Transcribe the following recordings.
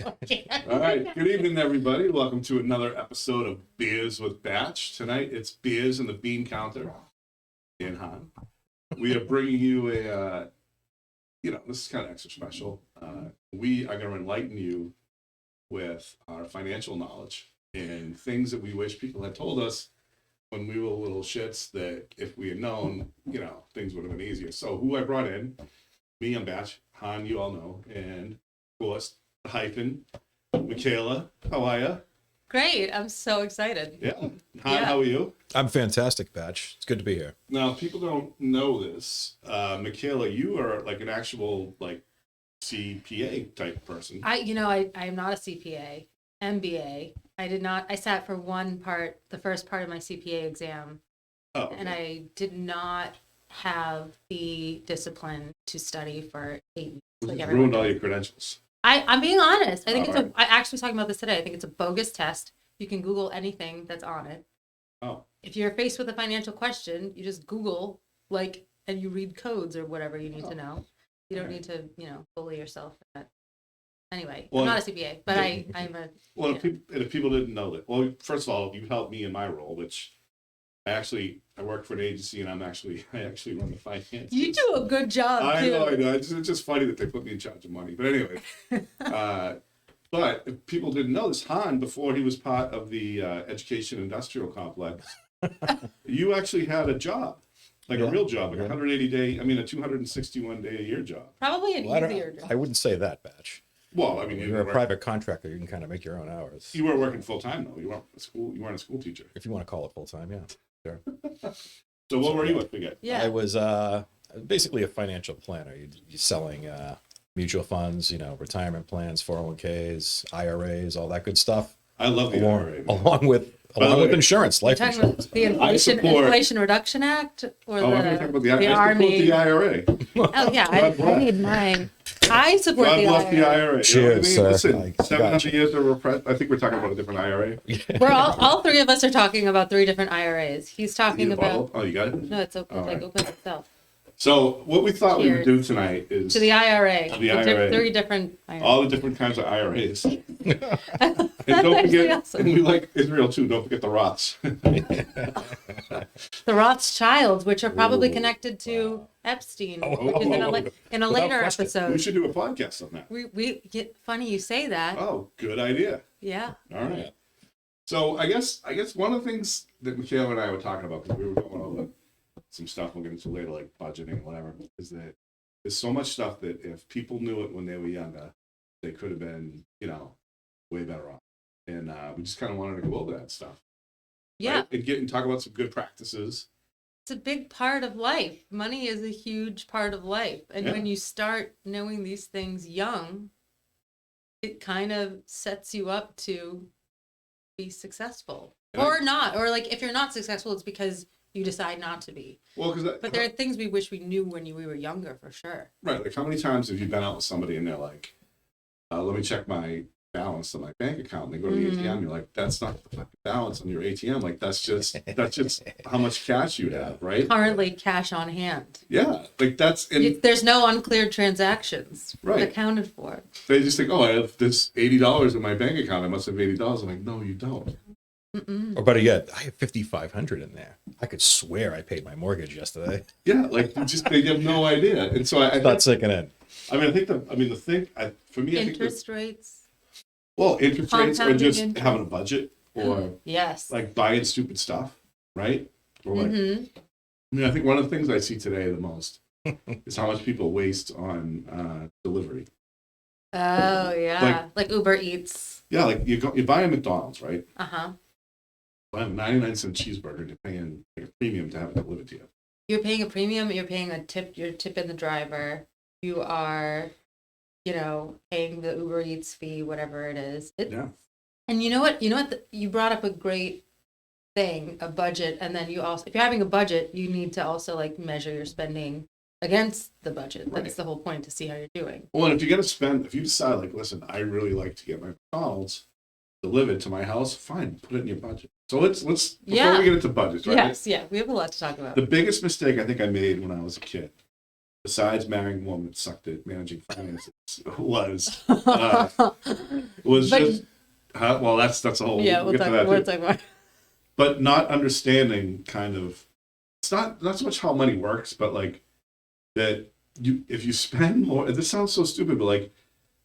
All right. Good evening, everybody. Welcome to another episode of Beers with Batch. Tonight, it's Beers and the Bean Counter in Han. We are bringing you this is kind of extra special. We are going to enlighten you with our financial knowledge and things that we wish people had told us when we were little shits that if we had known, things would have been easier. So who I brought in, me, I'm Batch. Han, you all know. And, of course, Hyphen. Mikaela, how are you? Great. I'm so excited. Yeah. Han, how are you? I'm fantastic, Batch. It's good to be here. Now, people don't know this. Mikaela, you are like an actual CPA type person. I am not a CPA, MBA. I sat for the first part of my CPA exam. Oh, okay. And I did not have the discipline to study for 8 weeks. Like ruined all your credentials. I'm being honest. I think All right. I actually was talking about this today. I think it's a bogus test. You can Google anything that's on it. Oh. If you're faced with a financial question, you just Google and you read codes or whatever you need to know. You don't need to, bully yourself for that. Anyway, I'm not a CPA, but I'm a. Well, if people didn't know that, well, first of all, you helped me in my role, which I work for an agency and I actually run the finance. You do a good job, too. I know. It's just funny that they put me in charge of money. But anyway, but if people didn't know this, Han, before he was part of the education industrial complex, you actually had a job, a real job, a 261 day a year job. Probably an easier job. I wouldn't say that, Batch. Well, you're a private contractor. You can kind of make your own hours. You weren't working full time though. You weren't a school teacher. If you want to call it full time, yeah. Sure. So what were you with again? Yeah. I was basically a financial planner. You're selling mutual funds, retirement plans, 401ks, IRAs, all that good stuff. I love the IRA. Along with insurance, life You're talking insurance. about the Inflation Reduction Act or I'm going to talk about the Army? the IRA. Oh yeah, I need mine. I support God the bless IRA. the IRA. Cheers, Listen, sir. 700 years of repress. I think we're talking about a different IRA. We're all three of us are talking about 3 different IRAs. He's talking about. Oh, you got it? No, it's open. Right. Opens itself. So what we thought we would do tonight is To the IRA. The IRA. 3 different IRAs. all the different kinds of IRAs. And That's don't actually forget, awesome. and we like Israel too. Don't forget the Roths. The Rothschilds, which are probably Ooh, connected to Epstein, Oh, which is in a later question. We episode. should do a podcast on that. We get funny you say that. Oh, good idea. Yeah. All right. So I guess one of the things that Mikaela and I were talking about, because we were going over some stuff we'll get into later, like budgeting and whatever, is that there's so much stuff that if people knew it when they were younger, they could have been, way better off. And we just kind of wanted to go over that stuff. Yeah. Right? And talk about some good practices. It's a big part of life. Money is a huge part of life. And Yeah. when you start knowing these things young, it kind of sets you up to be successful. Or not. Or if you're not successful, it's because you decide not to be. Well, But there are things we wish we knew when we were younger, for sure. right, like how many times have you been out with somebody and they're like, let me check my balance on my bank account, and they go to the ATM, you're like, that's not the fucking balance on your ATM, that's just how much cash you have, right? Currently cash on hand. Yeah, There's no uncleared transactions Right. accounted for. they just think, oh, I have this $80 in my bank account, I must have $80. I'm like, no, you don't. Mm-mm. Or better yet, I have $5,500 in there. I could swear I paid my mortgage yesterday. Yeah, they have no idea. And so I Not sinking in. I think the thing for me, Interest rates. interest rates or Compounding just interest. having a budget or Yes. buying stupid stuff, right? Or Mm-hmm. I think one of the things I see today the most is how much people waste on delivery. Oh yeah, like Uber Eats. Yeah, you buy a McDonald's, right? Uh-huh. Buy a 99-cent cheeseburger, and you're paying a premium to have it delivered to you. You're paying a premium. You're paying a tip. You're tipping the driver. You are, paying the Uber Eats fee, whatever it is. Yeah. And you know what? You brought up a great thing, a budget, and then you also, if you're having a budget, you need to also measure your spending against the budget. That's Right. the whole point, to see how you're doing. Well, and if you're if you decide listen, I really like to get my McDonald's delivered to my house, fine, put it in your budget. So let's before Yeah. we get into budgets, right? Yes, yeah, we have a lot to talk about. The biggest mistake I think I made when I was a kid, besides marrying a woman that sucked at managing finances, was was But- just, well, that's a whole, Yeah, we'll get to that we'll too. talk more. But not understanding kind of, it's not so much how money works, but like that if you spend more, this sounds so stupid, but like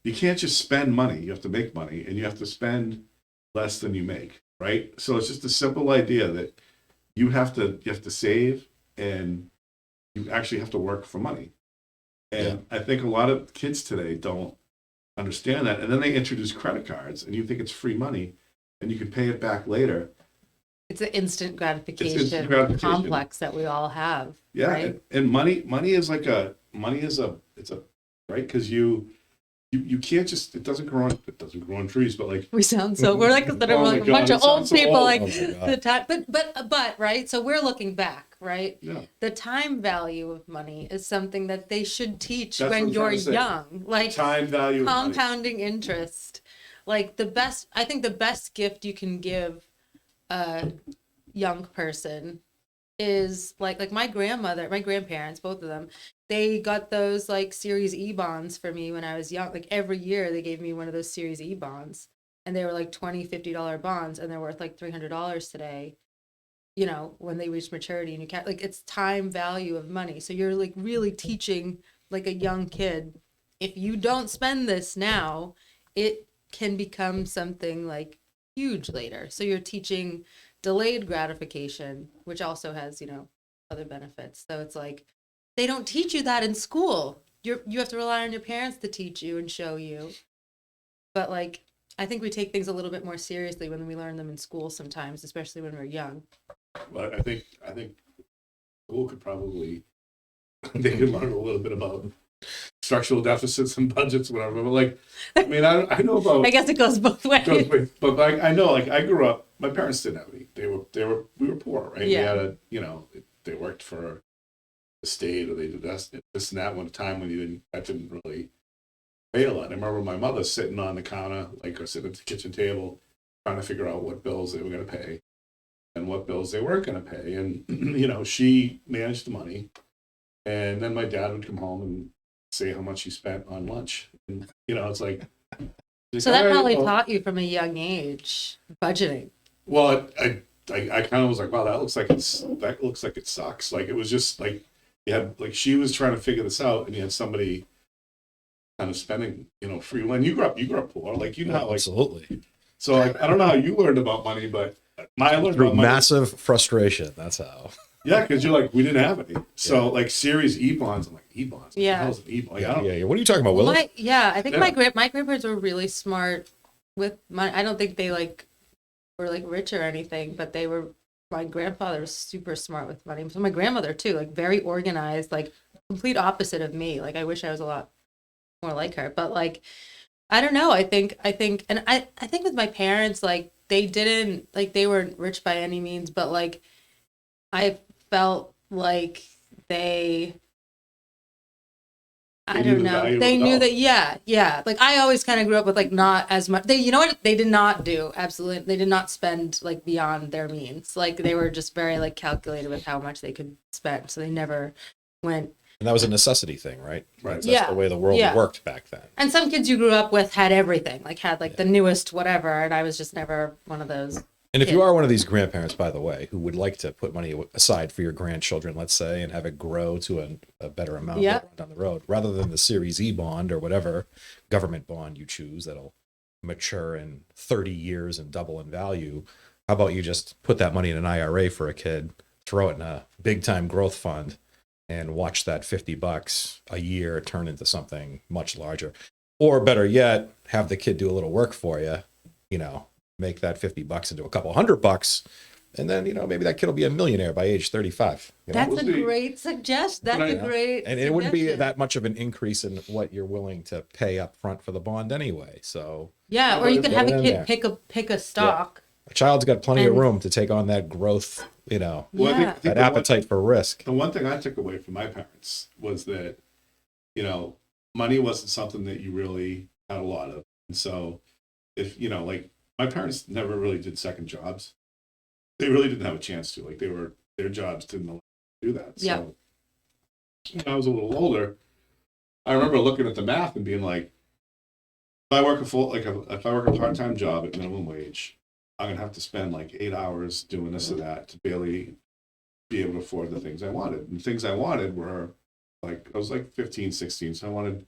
you can't just spend money. You have to make money, and you have to spend less than you make, right? So it's just a simple idea that you have to save, and you actually have to work for money. And I think a lot of kids today don't understand that. And then they introduce credit cards, and you think it's free money, and you can pay it back later. It's an instant gratification, instant gratification. complex that we all have. Yeah, right? and money is like it's a right, because you can't just, it doesn't grow on trees, but like We sound so, we're like, Oh we're my like a God, bunch it of old sounds so people, old. like Oh my God. the time, but, right? So we're looking back, right? yeah, The time value of money is something that they should teach That's what when I'm trying you're to say. young. Like time value of money. compounding interest. Like I think the best gift you can give a young person is like my grandparents, both of them, they got those like Series E bonds for me when I was young. Like every year they gave me one of those Series E bonds, and they were like $20-$50 bonds, and they're worth like $300 today, when they reach maturity. And you can't, like, it's time value of money. So you're like really teaching like a young kid, if you don't spend this now, it can become something like huge later. So you're teaching delayed gratification, which also has, other benefits. So it's like, they don't teach you that in school. You have to rely on your parents to teach you and show you. But like, I think we take things a little bit more seriously when we learn them in school sometimes, especially when we're young. But I think school could probably, they could learn a little bit about structural deficits and budgets, whatever. But like, I mean, I know about. I guess it goes both ways. But like, I know, like, I grew up. My parents didn't have any. We were poor, right? Yeah. We had they worked for the state, or they did this and that. One time when that didn't really pay a lot. I remember my mother sitting on the counter, or sitting at the kitchen table, trying to figure out what bills they were going to pay and what bills they weren't going to pay. And she managed the money, and then my dad would come home and say how much he spent on lunch. And it's like. So that "All right, probably well," taught you from a young age budgeting. Well, I kind of was like, wow, that looks like it sucks. Like, it was just like, she was trying to figure this out, and you had somebody kind of spending, free. When you grew up poor, like, how, like, Absolutely. so like, I don't know how you learned about money, but I learned Through about money. massive frustration. That's how. Yeah, because you're like, we didn't have any. So like Series E bonds, I'm like, E bonds. Yeah. What the hell's an E bond? Like, I don't- Yeah. What are you talking about, Willis? I think Yeah. my grandparents were really smart with money. I don't think they were like rich or anything, but my grandfather was super smart with money. So my grandmother too, like very organized, like complete opposite of me. Like I wish I was a lot more like her, but like, I don't know. I think, and I think with my parents, like they weren't rich by any means, but like I felt like I They knew don't the know. value of They the knew dollar. that, yeah. Like I always kind of grew up with like not as much. You know what? They did not do, absolutely. They did not spend like beyond their means. Like they were just very like calculated with how much they could spend. So they never went. And that was a necessity thing, right? Right. That's Yeah. the way the world Yeah. worked back then. And some kids you grew up with had everything, like had like the newest whatever. And I was just never one of those. And if you Yeah. are one of these grandparents, by the way, who would like to put money aside for your grandchildren, let's say, and have it grow to a better amount Yeah. later on down the road, rather than the Series E bond or whatever government bond you choose that'll mature in 30 years and double in value, how about you just put that money in an IRA for a kid, throw it in a big time growth fund, and watch that $50 a year turn into something much larger? Or better yet, have the kid do a little work for you, make that $50 into a couple $100, and then maybe that kid will be a millionaire by age 35. That's We'll a see. great suggestion. That's a great. And it wouldn't be suggestion. that much of an increase in what you're willing to pay up front for the bond anyway. So Yeah, or you could Get have it a in kid there. pick a stock. a child's got plenty of And- room to take on that growth, Well, Yeah. that appetite for risk. The one thing I took away from my parents was that, money wasn't something that you really had a lot of. And so if, like my parents never really did second jobs. They really didn't have a chance to. Like their jobs didn't allow them to do that. Yeah. So when I was a little older, I remember looking at the math and being like, I work if I work a part-time job at minimum wage, I'm gonna have to spend like 8 hours doing this or that to barely be able to afford the things I wanted. And the things I wanted were like, I was like 15, 16, so I wanted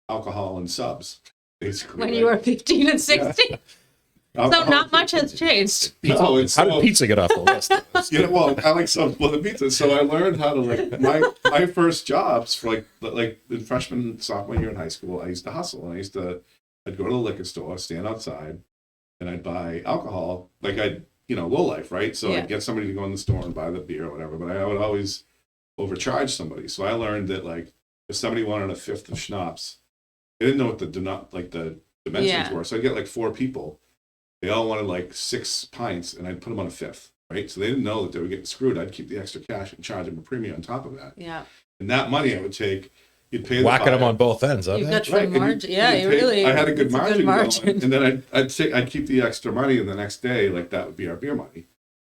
alcohol and subs, basically. When right? you were 15 and 16. So Alcohol- not much has changed. No, it's How did pizza get off the list? Yeah, well, I like some the pizza. So I learned how to like my first jobs for like in freshman sophomore year in high school. I used to hustle, and I'd go to the liquor store, stand outside, and I'd buy alcohol. Like low life, right? So Yeah. I'd get somebody to go in the store and buy the beer or whatever. But I would always overcharge somebody. So I learned that like if somebody wanted a fifth of schnapps, they didn't know what the dimensions Yeah. were. So I'd get like 4 people. They all wanted like 6 pints, and I'd put them on a fifth, right? So they didn't know that they were getting screwed. I'd keep the extra cash and charge them a premium on top of that. Yeah. And that money I would take, you'd pay the Whacking them buyer. on both ends. Huh? You got Right, some and margin. you- Yeah, you you paid- really. I had a good it's margin, margin. going, and then I'd keep the extra money, and the next day, like that would be our beer money.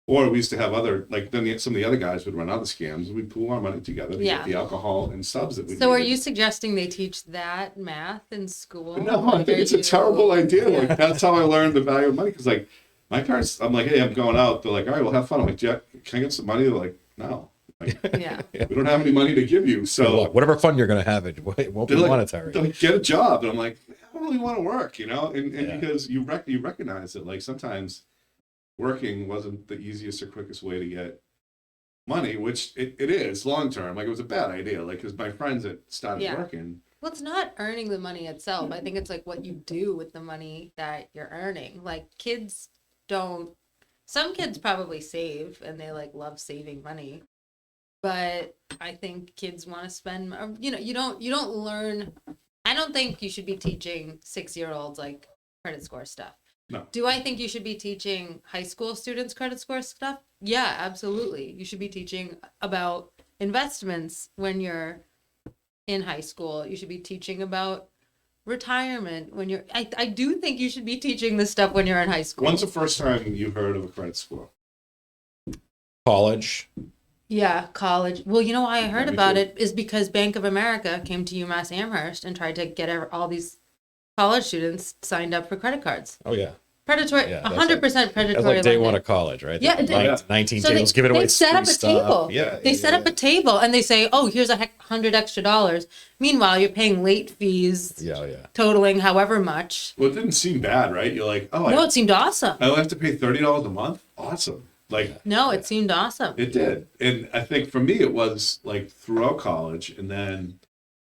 Or we used to have other, like then some of the other guys would run other scams. We'd pool our money together to Yeah. get the alcohol and subs that we So are needed. you suggesting they teach that math in school? No, I Or think it's a you- terrible idea. Yeah. Like that's how I learned the value of money. Because like my parents, I'm like, hey, I'm going out. They're like, all right, we'll have fun. I'm like, Jack, can I get some money? They're like, no, like, Yeah. we don't have any money to give you. So So look, whatever fun you're going to have, it won't be they're like, monetary. they're like, get a job. And I'm like, I don't really want to work, And Yeah. because you recognize that like sometimes working wasn't the easiest or quickest way to get money, which it is long term. Like it was a bad idea. Like because my friends that started Yeah. working. Well, it's not earning the money itself. I think it's like what you do with the money that you're earning. Like kids don't. Some kids probably save and they like love saving money, but I think kids want to spend. You don't learn. I don't think you should be teaching 6-year-olds like credit score stuff. No. Do I think you should be teaching high school students credit score stuff? Yeah, absolutely. You should be teaching about investments when you're in high school. You should be teaching about retirement when you're I do think you should be teaching this stuff when you're in high school. When's the first time you heard of a credit score? College. Yeah, college. Well, you know why I heard me about too. it is because Bank of America came to UMass Amherst and tried to get all these college students signed up for credit cards. Oh yeah, Predatory, Yeah, that's 100% that's predatory. like day lending. one of college, right? Yeah, The it- yeah. 19 So tables giving away they set free up a stuff. table. Yeah, They set up a table and they say, "Oh, here's $100 extra." Meanwhile, you're paying late fees Yeah, yeah. totaling however much. Well, it didn't seem bad, right? You're like, oh, No, it seemed awesome. I only have to pay $30 a month. Awesome. Like No, it seemed awesome. it did, and I think for me it was like throughout college, and then,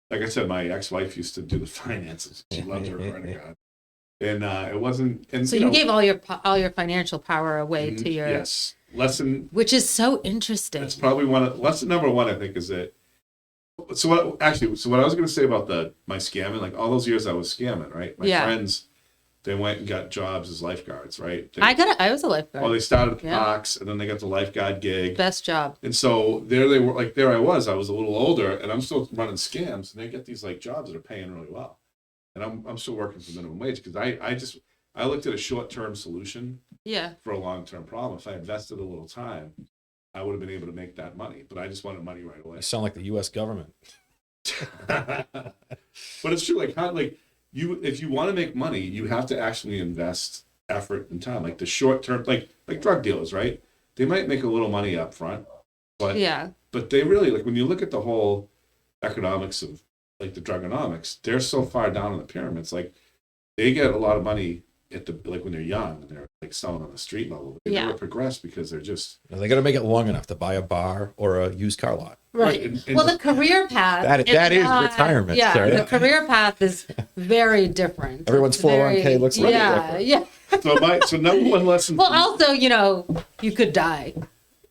like I said, my ex-wife used to do the finances. She loved her credit card, and it wasn't. And So you gave all your financial power away to your, yes lesson. which is so interesting. That's probably lesson number one. I think is that. So what I was going to say about my scamming, like all those years I was scamming, right? My Yeah. friends, they went and got jobs as lifeguards, right? I was a lifeguard. Well, they started at the Yeah. parks, and then they got the lifeguard gig. Best job. And so there they were, like there I was a little older, and I'm still running scams, and they get these like jobs that are paying really well, and I'm still working for minimum wage because I looked at a short term solution Yeah. for a long term problem. If I invested a little time, I would have been able to make that money, but I just wanted money right away. You sound like the U.S. government. But it's true, if you want to make money, you have to actually invest effort and time, like the short term, like drug dealers, right? They might make a little money up front, but Yeah. but they really, like when you look at the whole economics of like the drugonomics, they're so far down in the pyramids. Like they get a lot of money at when they're young and they're like selling on the street level. But they Yeah. never progress because they're just They got to make it long enough to buy a bar or a used car lot. Right. and Well, the career path. That is not- retirement, Yeah, sir. the career path is very different. Everyone's It's 401k looks like yeah, different. yeah. so number one lesson. Well, also, you could die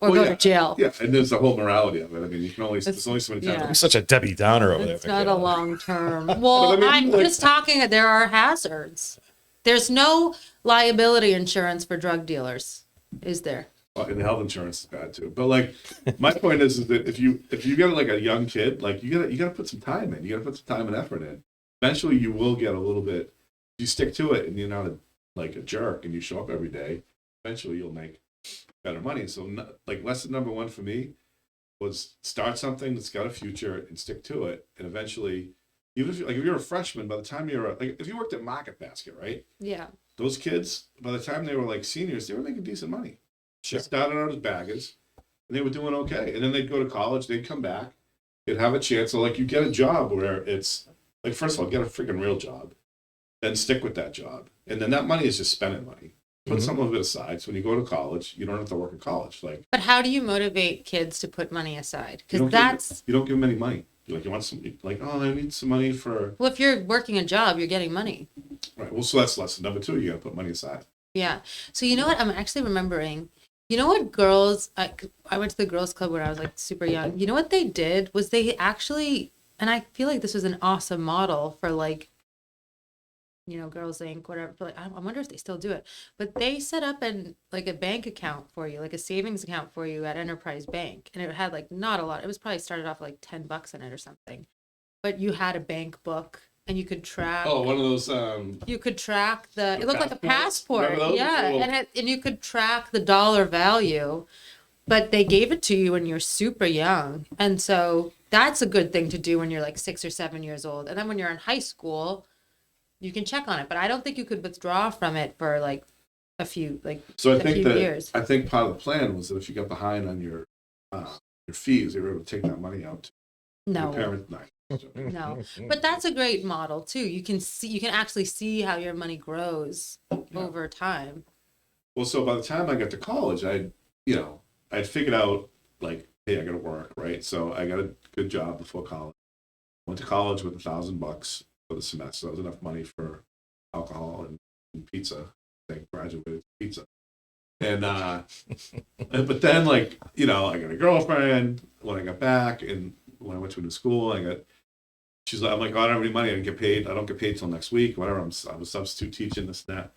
or Well, go yeah. to jail. Yeah, and there's the whole morality of it. I mean, you can only there's only so many times. yeah. You're such a Debbie Downer over there. It's not a Mikaela. long term. Well, I mean, I'm like- just talking. There are hazards. There's no liability insurance for drug dealers, is there? And the health insurance is bad too. But like, my point is that if you get like a young kid, like you gotta put some time in. You gotta put some time and effort in. Eventually, you will get a little bit. If you stick to it and you're not like a jerk and you show up every day, eventually you'll make better money. So like lesson number one for me was start something that's got a future and stick to it, and eventually Even if if you're a freshman, by the time you're like, if you worked at Market Basket, right? Yeah. Those kids, by the time they were like seniors, they were making decent money. They started out as baggers, and they were doing okay. And then they'd go to college, they'd come back, they'd have a chance. So like you get a job where it's like, first of all, get a freaking real job, then stick with that job. And then that money is just spending money. Put some of it aside. So when you go to college, you don't have to work in college. Like, But how do you motivate kids to put money aside? you Because don't you don't give them any money. Like, you want some, like, oh, I need some money for, well, if you're working a job, you're getting money. right. Well, so that's lesson number 2. You got to put money aside. Yeah. So you know what? I'm actually remembering. You know what girls? I went to the girls' club when I was like super young. You know what they did was they actually, and I feel like this was an awesome model for like, you know, Girls Inc. whatever. But like, I wonder if they still do it. But they set up like a bank account for you, like a savings account for you at Enterprise Bank, and it had like not a lot. It was probably started off like $10 in it or something. But you had a bank book, and you could track. Oh, one of those. You could track the. It looked like a passports? passport, Remember those? yeah, Cool. and you could track the dollar value, but they gave it to you when you're super young, and so that's a good thing to do when you're like 6 or 7 years old, and then when you're in high school, you can check on it. But I don't think you could withdraw from it for like a few So I a think few that years. I think part of the plan was that if you got behind on your fees, you were able to take that money out to your No, parents. no, but that's a great model too. You can actually see how your money grows over time. Well, so by the time I got to college, I'd figured out like, hey, I got to work, right? So I got a good job before college. Went to college with $1,000 for the semester. That was enough money for alcohol and pizza. I graduated with pizza. And but then like, I got a girlfriend when I got back, and when I went to a new school, she's like, I'm like, oh, I don't have any money. I don't get paid till next week, whatever. I'm a substitute teaching, this and that.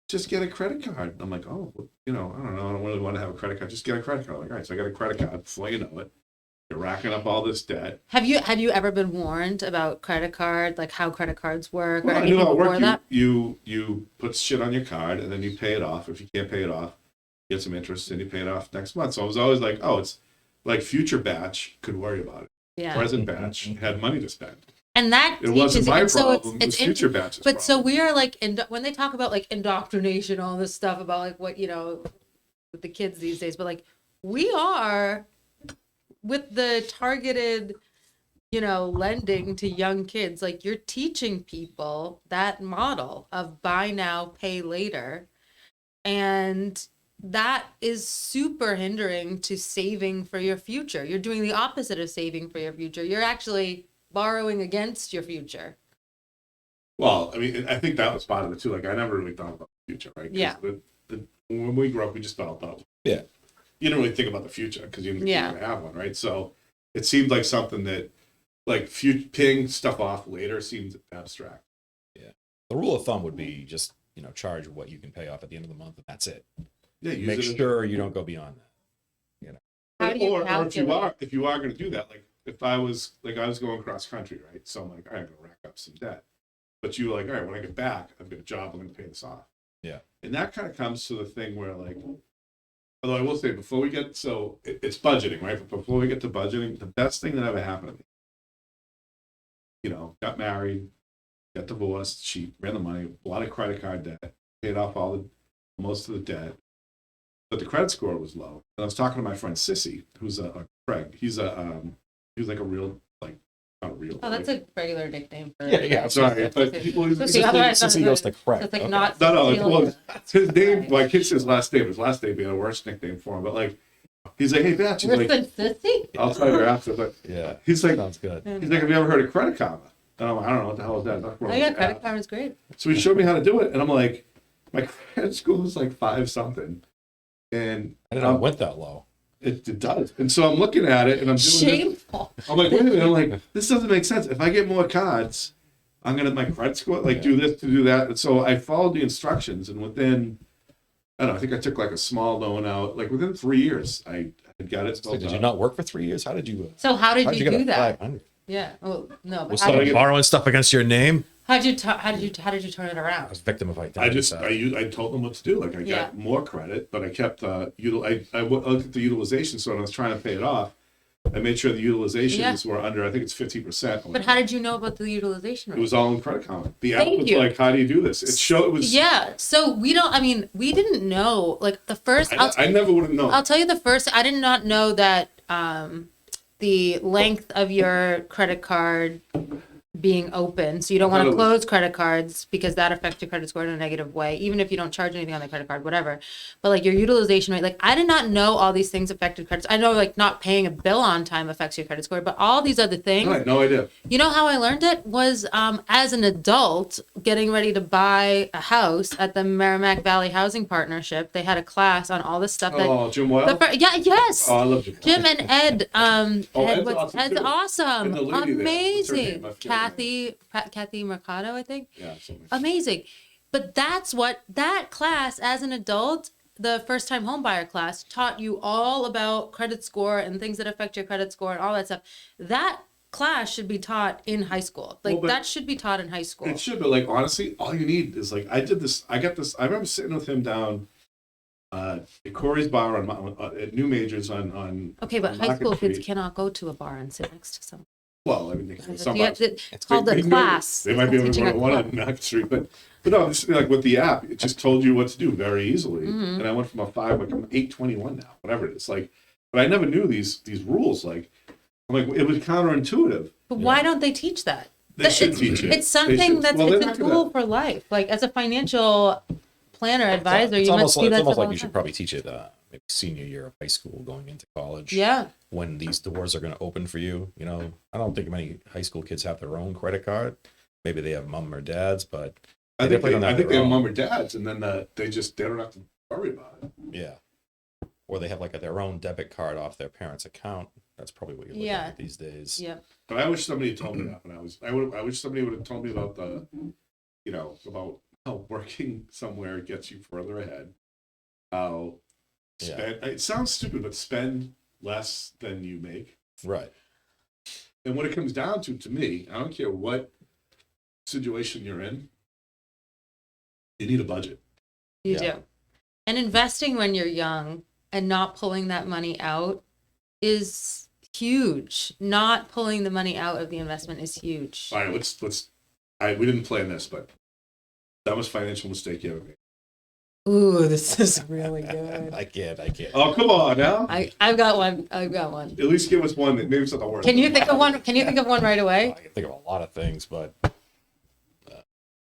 Just get a credit card. I'm like, oh, I don't know. I don't really want to have a credit card. Just get a credit card. I'm like, all right, so I got a credit card. Before you know it, you're racking up all this debt. Have you ever been warned about credit card, like how credit cards work, Well, or I knew anything how it before worked. that? You put shit on your card, and then you pay it off. If you can't pay it off, you get some interest, and you pay it off next month. So I was always like, oh, it's like future batch could worry about it. Yeah. Present batch had money to spend. And that It wasn't teaches my and so problem. It was it's future batches. But so we are like, when they talk about like indoctrination, all this stuff about like what, with the kids these days, but like we are with the targeted, lending to young kids, like you're teaching people that model of buy now, pay later. And that is super hindering to saving for your future. You're doing the opposite of saving for your future. You're actually borrowing against your future. Well, I mean, I think that was part of it too. Like, I never really thought about the future, right? 'Cause Yeah. When we grew up, we just thought, Yeah. You didn't really think about the future because you didn't Yeah. even have one, right? So it seemed like something that, like, paying stuff off later seemed abstract. The rule of thumb would be just, charge what you can pay off at the end of the month, and that's it. Yeah, use Make it as- sure you don't go beyond that. How do you or calculate? if you are going to do that, like if I was going cross country, right? So I'm like, all right, I'm going to rack up some debt. But you like, all right, when I get back, I've got a job, I'm going to pay this off. Yeah. And that kind of comes to the thing where like, although I will say before we get, it's budgeting, right? But before we get to budgeting, the best thing that ever happened to me, got married, got divorced, she ran the money, a lot of credit card debt, paid off most of the debt. But the credit score was low. And I was talking to my friend Sissy, who's Craig. He's like a real, like, not a real. Oh, that's a regular nickname for Yeah. I'm sorry, but people. Sissy, otherwise Since he goes to Craig. It's like Okay. not. No, feeling- his name, like his last name. His last name being a worse nickname for him. But like, he's like, hey, Batch. He's Worse like, than Sissy? I'll tell you after. But Yeah. he's like, Sounds good. have you ever heard of Credit Karma? And I'm like, I don't know what the hell is that. That's Oh wrong yeah, with credit that. card is great. So he showed me how to do it, and I'm like, my credit score is like 5 something, and I didn't know it went that low. it does. And so I'm looking at it, and I'm doing this. Shameful. I'm like, wait a minute. I'm like, this doesn't make sense. If I get more cards, I'm gonna my credit score do this to do that. And so I followed the instructions, and within, I don't know, I think I took like a small loan out. Like within 3 years, I had got it. So did you not work for 3 years? How did you? So how did you get do a that? 500? Yeah. Well, no. But Was how someone did, borrowing stuff against your name? how did you turn it I around? was a victim of identity. I told them what to do. Like I got more credit, but I kept I looked at the utilization. So when I was trying to pay it off, I made sure the utilizations were under, I think it's 50%. But how did you know about the utilization It rate? was all in Credit Karma. The app Thank was you. like, how do you do this? It was. Yeah. So we didn't know, like the first, I never would have known. I'll tell you the first, I did not know that the length of your credit card being open. So you don't want to close credit cards because that affects your credit score in a negative way, even if you don't charge anything on the credit card, whatever. But like your utilization rate, like I did not know all these things affected credit. I know like not paying a bill on time affects your credit score, but all these other things. I had no idea. You know how I learned it was as an adult getting ready to buy a house at the Merrimack Valley Housing Partnership. They had a class on all this stuff. Jim Weil? Yes. Oh, I love Jim. Jim and Ed. Ed's Ed's awesome, awesome. And the lady there, what's her name? Amazing. I forget her Kathy Mercado, I think. Yeah, something. Amazing. But that's what that class as an adult, the first time home buyer class, taught you all about credit score and things that affect your credit score and all that stuff. That class should be taught in high school. Like that should be taught in high school. It should, but like honestly, all you need is like I remember sitting with him down at Corey's bar at New Majors on Okay, but on high Market school kids Street. cannot go to a bar and sit next to someone. Well, I mean, they can It's called the class. They might be able to Teaching go a to one class. on Market Street, but no, this is like with the app, it just told you what to do very easily. Mm-hmm. And I went from a 5, like I'm 821 now, whatever it is. Like, but I never knew these rules. Like, I'm like, it was counterintuitive. But why don't they teach that? They should teach it. It's something they're it's a not tool gonna- for life. Like as a financial planner advisor, It's you almost must do that like stuff all you the should time. probably teach it maybe senior year of high school going into college. Yeah. When these doors are going to open for you, you know, I don't think many high school kids have their own credit card. Maybe they have mom or dad's, but I think they have their own. mom or dads, and then they don't have to worry about it. Yeah. Or they have like their own debit card off their parents' account. That's probably what you're looking at these days. Yeah. But I wish somebody had told me that when I wish somebody would have told me about about how working somewhere gets you further ahead. How it sounds stupid, but spend less than you make. Right. And what it comes down to me, I don't care what situation you're in, you need a budget. You do. And investing when you're young and not pulling that money out is huge. Not pulling the money out of the investment is huge. All right, we didn't plan this, but dumbest financial mistake you ever made. Ooh, this is really good. I can't. Oh, come on now. I've got one. At least give us one that maybe it's not the worst. Can you think of one right away? I can think of a lot of things, but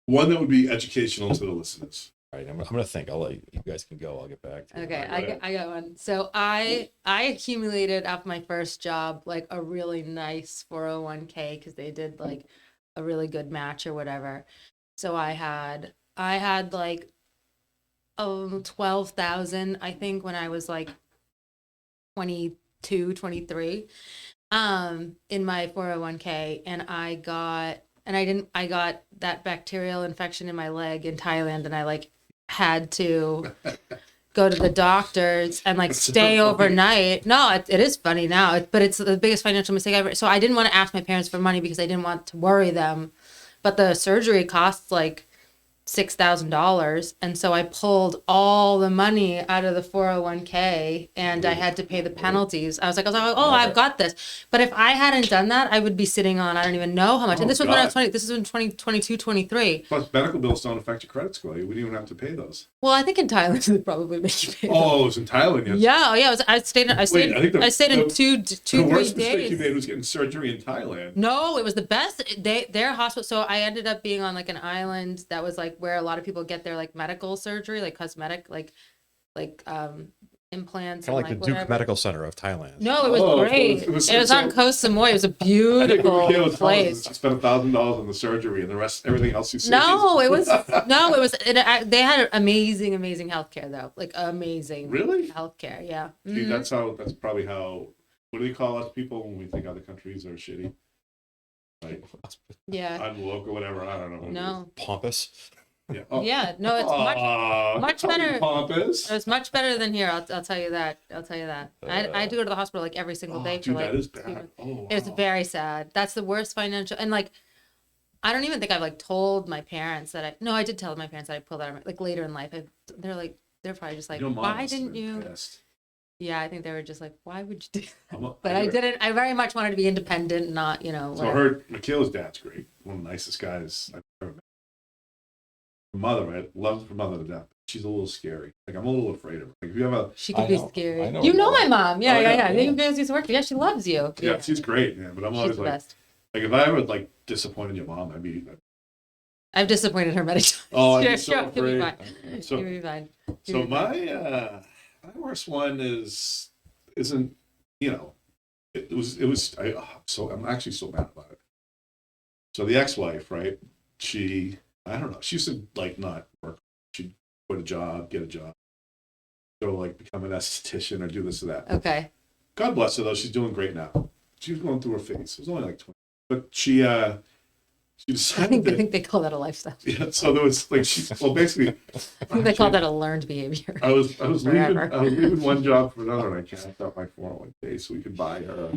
one that would be educational to the listeners. all right, I'm gonna think. I'll let you guys can go. I'll get back to you. Okay, I got one. So I accumulated after my first job like a really nice 401k because they did like a really good match or whatever. So I had like 12,000 I think when I was like 22, 23 in my 401k, and I got that bacterial infection in my leg in Thailand, and I like had to go to the doctors and like stay overnight. No, it is funny now, but it's the biggest financial mistake ever. So I didn't want to ask my parents for money because I didn't want to worry them. But the surgery costs like $6,000, and so I pulled all the money out of the 401k, and I had to pay the penalties. I was like, oh, I've got this. But if I hadn't done that, I would be sitting on I don't even know how much. And this was when I was 20. This is in 2022, 23. Plus, medical bills don't affect your credit score. You wouldn't even have to pay those. Well, I think in Thailand they probably make you pay. Oh, it was in Thailand. Yes. Yeah, yeah. I stayed in 3 The worst mistake you days. made was getting surgery in Thailand. No, it was the best. Their hospital. So I ended up being on like an island that was like where a lot of people get their like medical surgery, like cosmetic, like implants. Kind of like the Duke whatever. Medical Center of Thailand. No, it was great. It was on Koh Samui. It was a beautiful place. She spent $1,000 on the surgery, and the rest, everything else you see. No, it was. They had amazing healthcare though, like amazing. Really? Healthcare, yeah. See, that's probably how. What do they call us people when we think other countries are shitty? Like, Yeah. unwoke or whatever. I don't know. What No. Pompous. Yeah. Oh. Yeah. No, it's much don't be better. Pompous. It was much better than here. I'll tell you that. I had to go to the hospital like every single day Dude, for like. that is bad. Oh, It was wow. very sad. That's the worst financial, and like, I don't even think I've like told my parents that I did tell my parents that I pulled out like later in life. They're probably just like, Your mom why must have didn't been you? pissed. Yeah, I think they were just like, why would you do that? I'm a- But I didn't. I very much wanted to be independent, not, you know. So whatever. Michaela's dad's great. One of the nicest guys I've ever met. Her mother, I love her mother to death. She's a little scary. Like, I'm a little afraid of her. Like, if you have a, She could I be know- scary. I know You her know mom. my mom. Yeah, Oh, yeah, yeah. yeah. You guys used to work. Yeah, she loves you. yeah, she's great, man. But I'm She's always the like, best. if I ever like disappointed your mom, I'd be, I've disappointed her many times. oh, I'd be Sure, so sure, you'll be afraid. fine. So- You'll be fine. So You'll be fine. my worst one isn't, you know, I'm actually so mad about it. So the ex-wife, right? I don't know. She used to like not work. She'd quit a job, get a job, go like become an esthetician or do this or that. Okay. God bless her though. She's doing great now. She was going through her phase. It was only like 20, but she I decided think that, they call that a lifestyle. yeah. So there was like basically I think they call that a learned behavior. I was Forever. leaving one job for another, and I cashed out my 401k so we could buy her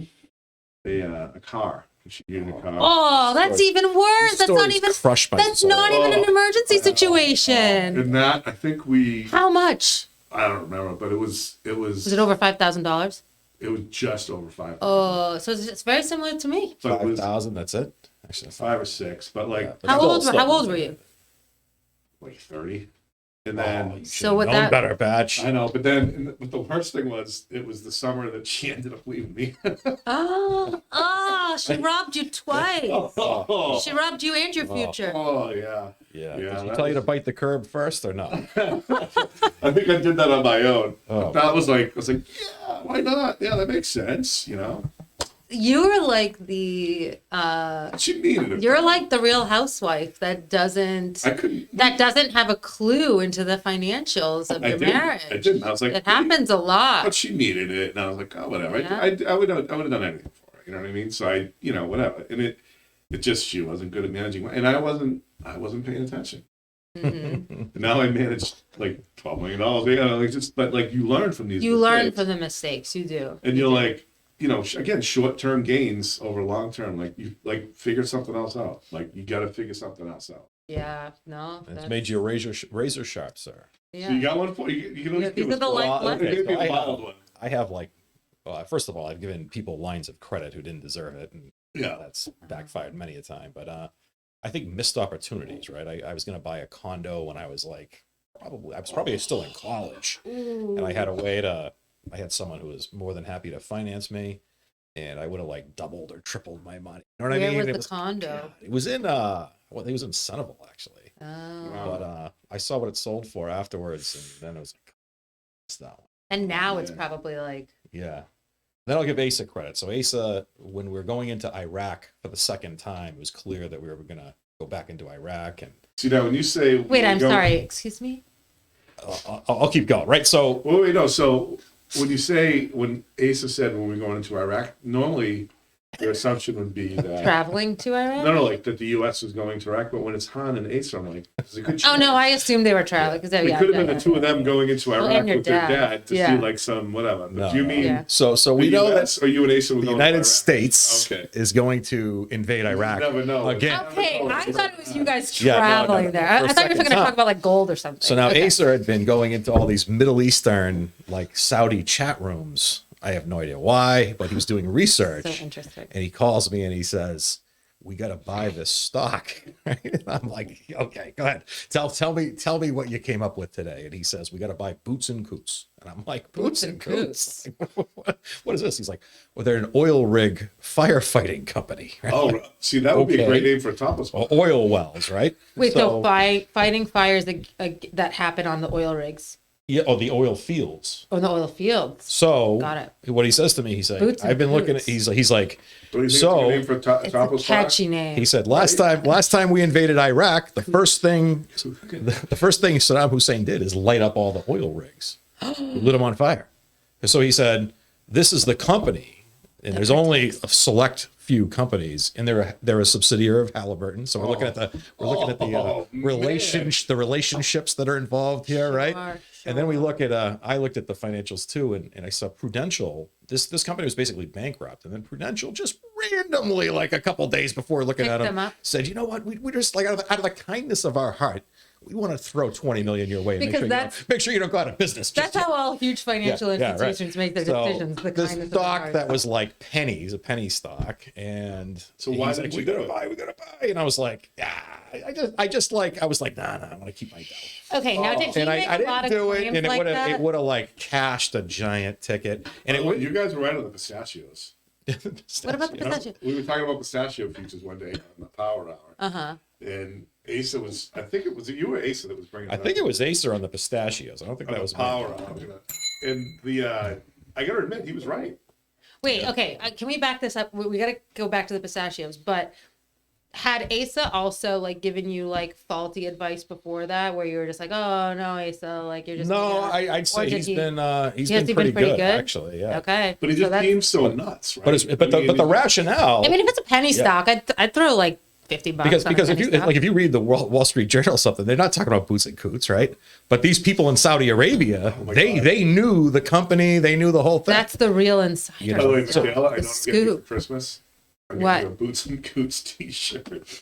a car. She needed a car. Oh, that's Story- even worse. That's not Story's even. crushed my That's soul. not even an emergency Oh. situation. And that I think How much? I don't remember, but it was Was it over $5,000? it was just over 5. Oh, so it's very similar to me. So it was 5,000. That's it. Actually, that's 5 or 6, but like Yeah, but How still- old? still- How old were you? like 30, and Oh, then you So should've with known that- better, Batch. I know, but then but the worst thing was it was the summer that she ended up leaving me. Oh, she robbed you twice. oh, She robbed you and your future. yeah. Yeah. Yeah, Did she that tell you to was- bite the curb first or not? I think I did that on my own. Oh. That was like, I was like, yeah, why not? Yeah, that makes sense, you know. You're like the She needed it. you're like the real housewife that doesn't I couldn't. have a clue into the financials of I your didn't. marriage. I didn't. I was like, It happens a But lot. she needed it, and I was like, oh, whatever. Yeah. I would have done anything for her. You know what I mean? So I, you know, whatever. And it just she wasn't good at managing, and I wasn't paying attention. Mhm. And now I manage like $12 million. You know, like but like you learn from these. You learn mistakes. from the mistakes. You do. And you're like, you know, again, short-term gains over long-term. Like you like figure something else out. Like you got to figure something else out. Yeah. No. It's that's- made you razor sharp, sir. Yeah. So you got one for you. You can always Yeah, these give are the us life one. lessons. Give me a I mild have- one. I have like, well, first of all, I've given people lines of credit who didn't deserve it, and Yeah. that's backfired many a time. But I think missed opportunities, right? I was going to buy a condo when I was like, I was probably still in college, and I had a way to. I had someone who was more than happy to finance me, and I would have like doubled or tripled my money. You know what I Where mean? was It the condo? It was in it was in Centerville actually. Oh. But I saw what it sold for afterwards, and then it was like, it's that one. And now it's Yeah. probably like Yeah. Then I'll give Asa credit. So Asa, when we were going into Iraq for the second time, it was clear that we were going to go back into Iraq. And See now when you say wait, I'm go- sorry. Excuse me. I'll keep going, right? So Wait, no. So when you say when Asa said when we're going into Iraq, normally your assumption would be that Traveling to Iraq? no, like that the U.S. was going to Iraq. But when it's Han and Asa, I'm like, there's a good Oh no, chance. I assumed they were traveling because It could have been the two of them going into Well, Iraq and your with their dad. dad to Yeah. see like some whatever. But No, do you no. mean Yeah. so the we know that US, or you and Asa were the going to United Iraq? States Okay. is going to invade Iraq. never know. Again. Okay, I thought it was you guys Yeah, no, traveling no. there. For a I thought you were second going to time. talk about like gold or something. So now Okay. Asa had been going into all these Middle Eastern, like Saudi chat rooms. I have no idea why, but he was doing research. So interesting. And he calls me and he says, we got to buy this stock. And I'm like, okay, go ahead. Tell me what you came up with today. And he says, we got to buy Boots and Coots. And I'm like, Boots and Coots? What is this? He's like, well, they're an oil rig firefighting company. Right? Oh, see, that would be a Okay. great name for a topless. Well, oil wells, right? Wait, so fighting fires that happen on the oil rigs Yeah, the oil fields. or the oil fields. So Got it. what he says to me, he's like, Boots and I've been looking at, Coots. he's like, What do you think so it's a good name for a It's topless a catchy name. he said, last time we invaded Iraq, the first thing Saddam Hussein did is light up all the oil rigs. He lit them on fire. And so he said, this is the company, and there's only a select few companies, and they're a subsidiary of Halliburton. So we're looking at the relationships that are involved here, right? Sure, And then we sure. look at I looked at the financials too, and I saw Prudential. This company was basically bankrupt, and then Prudential just randomly, like a couple days before looking Picked at them them, up. said, you know what, we just like out of the kindness of our heart, we want to throw 20 million your way. And Because make sure you don't go out of business. That's how all huge financial Yeah, right. institutions make their decisions. The this kindness of stock the that heart. was like pennies, a penny stock, and So why he's didn't like, you we do gotta it? buy, we gotta buy, and I was like, I was like, nah, I want to keep my dough. Okay, now did he And make I a lot didn't of do it, claims and like it that? would have like cashed a giant ticket, and it would. You guys were right on the pistachios. What about the pistachio? We were talking about pistachio futures one day on the Power Hour. Uh-huh. And Asa was, I think it was you or Asa that was bringing it I up. think it was Acer on the pistachios. I don't think On that the was me. Power Hour. And I got to admit, he was right. Wait, okay. Can we back this up? We got to go back to the pistachios. But had Asa also like given you like faulty advice before that, where you were just like, "Oh no, Asa, like you're just..." No, I'd say he's been pretty good actually. Yeah. Okay. But he just seems so nuts, right? But the rationale. I mean, if it's a penny stock, I'd throw like $50 because if you read the Wall Street Journal or something, they're not talking about boots and coots, right? But these people in Saudi Arabia, they knew the company, they knew the whole thing. That's the real insider. By the way, stuff. Mikaela, I The don't get you for scoop. Christmas. I'm What? getting you a Boots and Coots t-shirt.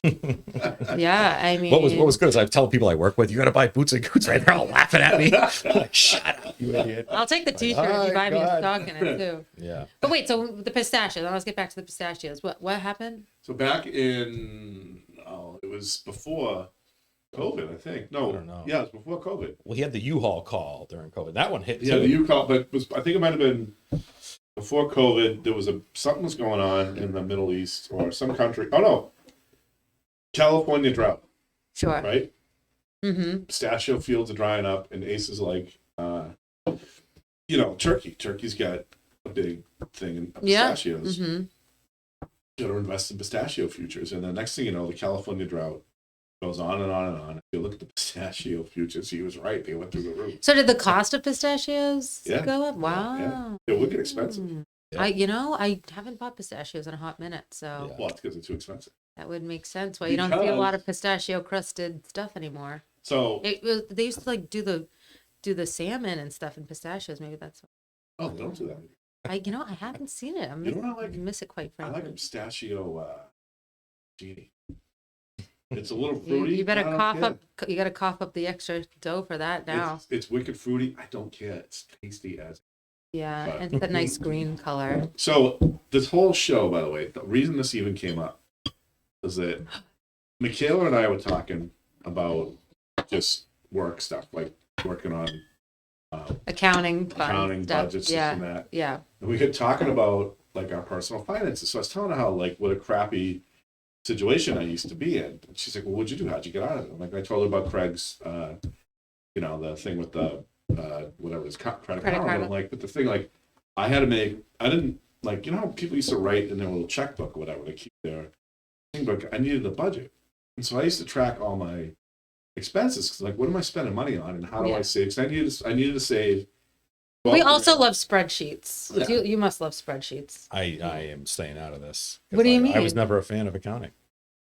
Yeah, I mean, what was good is I tell people I work with, you got to buy boots and coots, right? They're all laughing at me. Like, shut up, you idiot. I'll take the T-shirt if you buy me a stock in it too. Yeah. But wait, so the pistachios. Now let's get back to the pistachios. What happened? So back in, it was before COVID, I think. No, I don't know. Yeah, it was before COVID. Well, he had the U-Haul call during COVID. That one hit. Yeah, too. the U-Call, but I think it might have been before COVID. There was something was going on in the Middle East or some country. Oh no, California drought, Sure. right? Mm-hmm. Pistachio fields are drying up, and Ace is like, turkey. Turkey's got a big thing in pistachios. Mm-hmm. Got to invest in pistachio futures, and the next thing you know, the California drought goes on and on and on. If you look at the pistachio futures, he was right; they went through the roof. So did the cost of pistachios go up? Wow. Yeah, it would get expensive. Yeah. I haven't bought pistachios in a hot minute, so Well, it's because it's too expensive. that would make sense. Why you don't see a lot of pistachio crusted stuff anymore. So, They used to like do the salmon and stuff in pistachios. Maybe that's. don't do that. I haven't seen it. You know what I like? miss it quite I frankly. like a pistachio genie. It's a little fruity. You better I don't cough care. up. You got to cough up the extra dough for that now. It's wicked fruity. I don't care. It's tasty as. Yeah, but- and it's a nice green color. So this whole show, by the way, the reason this even came up is that Mikaela and I were talking about just work stuff, like working on Accounting, fun accounting, stuff. budgets, Yeah, this and that. yeah. And we got talking about like our personal finances. So I was telling her how like what a crappy situation I used to be in. And she's like, "Well, what'd you do? How'd you get out of it?" I'm like, I told her about Craig's, the thing with the whatever his credit card. Credit card. And I'm like, but the thing like, I didn't like, you know how people used to write in their little checkbook or whatever to keep their thing, but I needed a budget, and so I used to track all my expenses. 'Cause like, what am I spending money on, and how do I save? 'Cause I needed to save. We also love spreadsheets. Yeah. You must love spreadsheets. I am staying out of this. What do you I was mean? never a fan of accounting.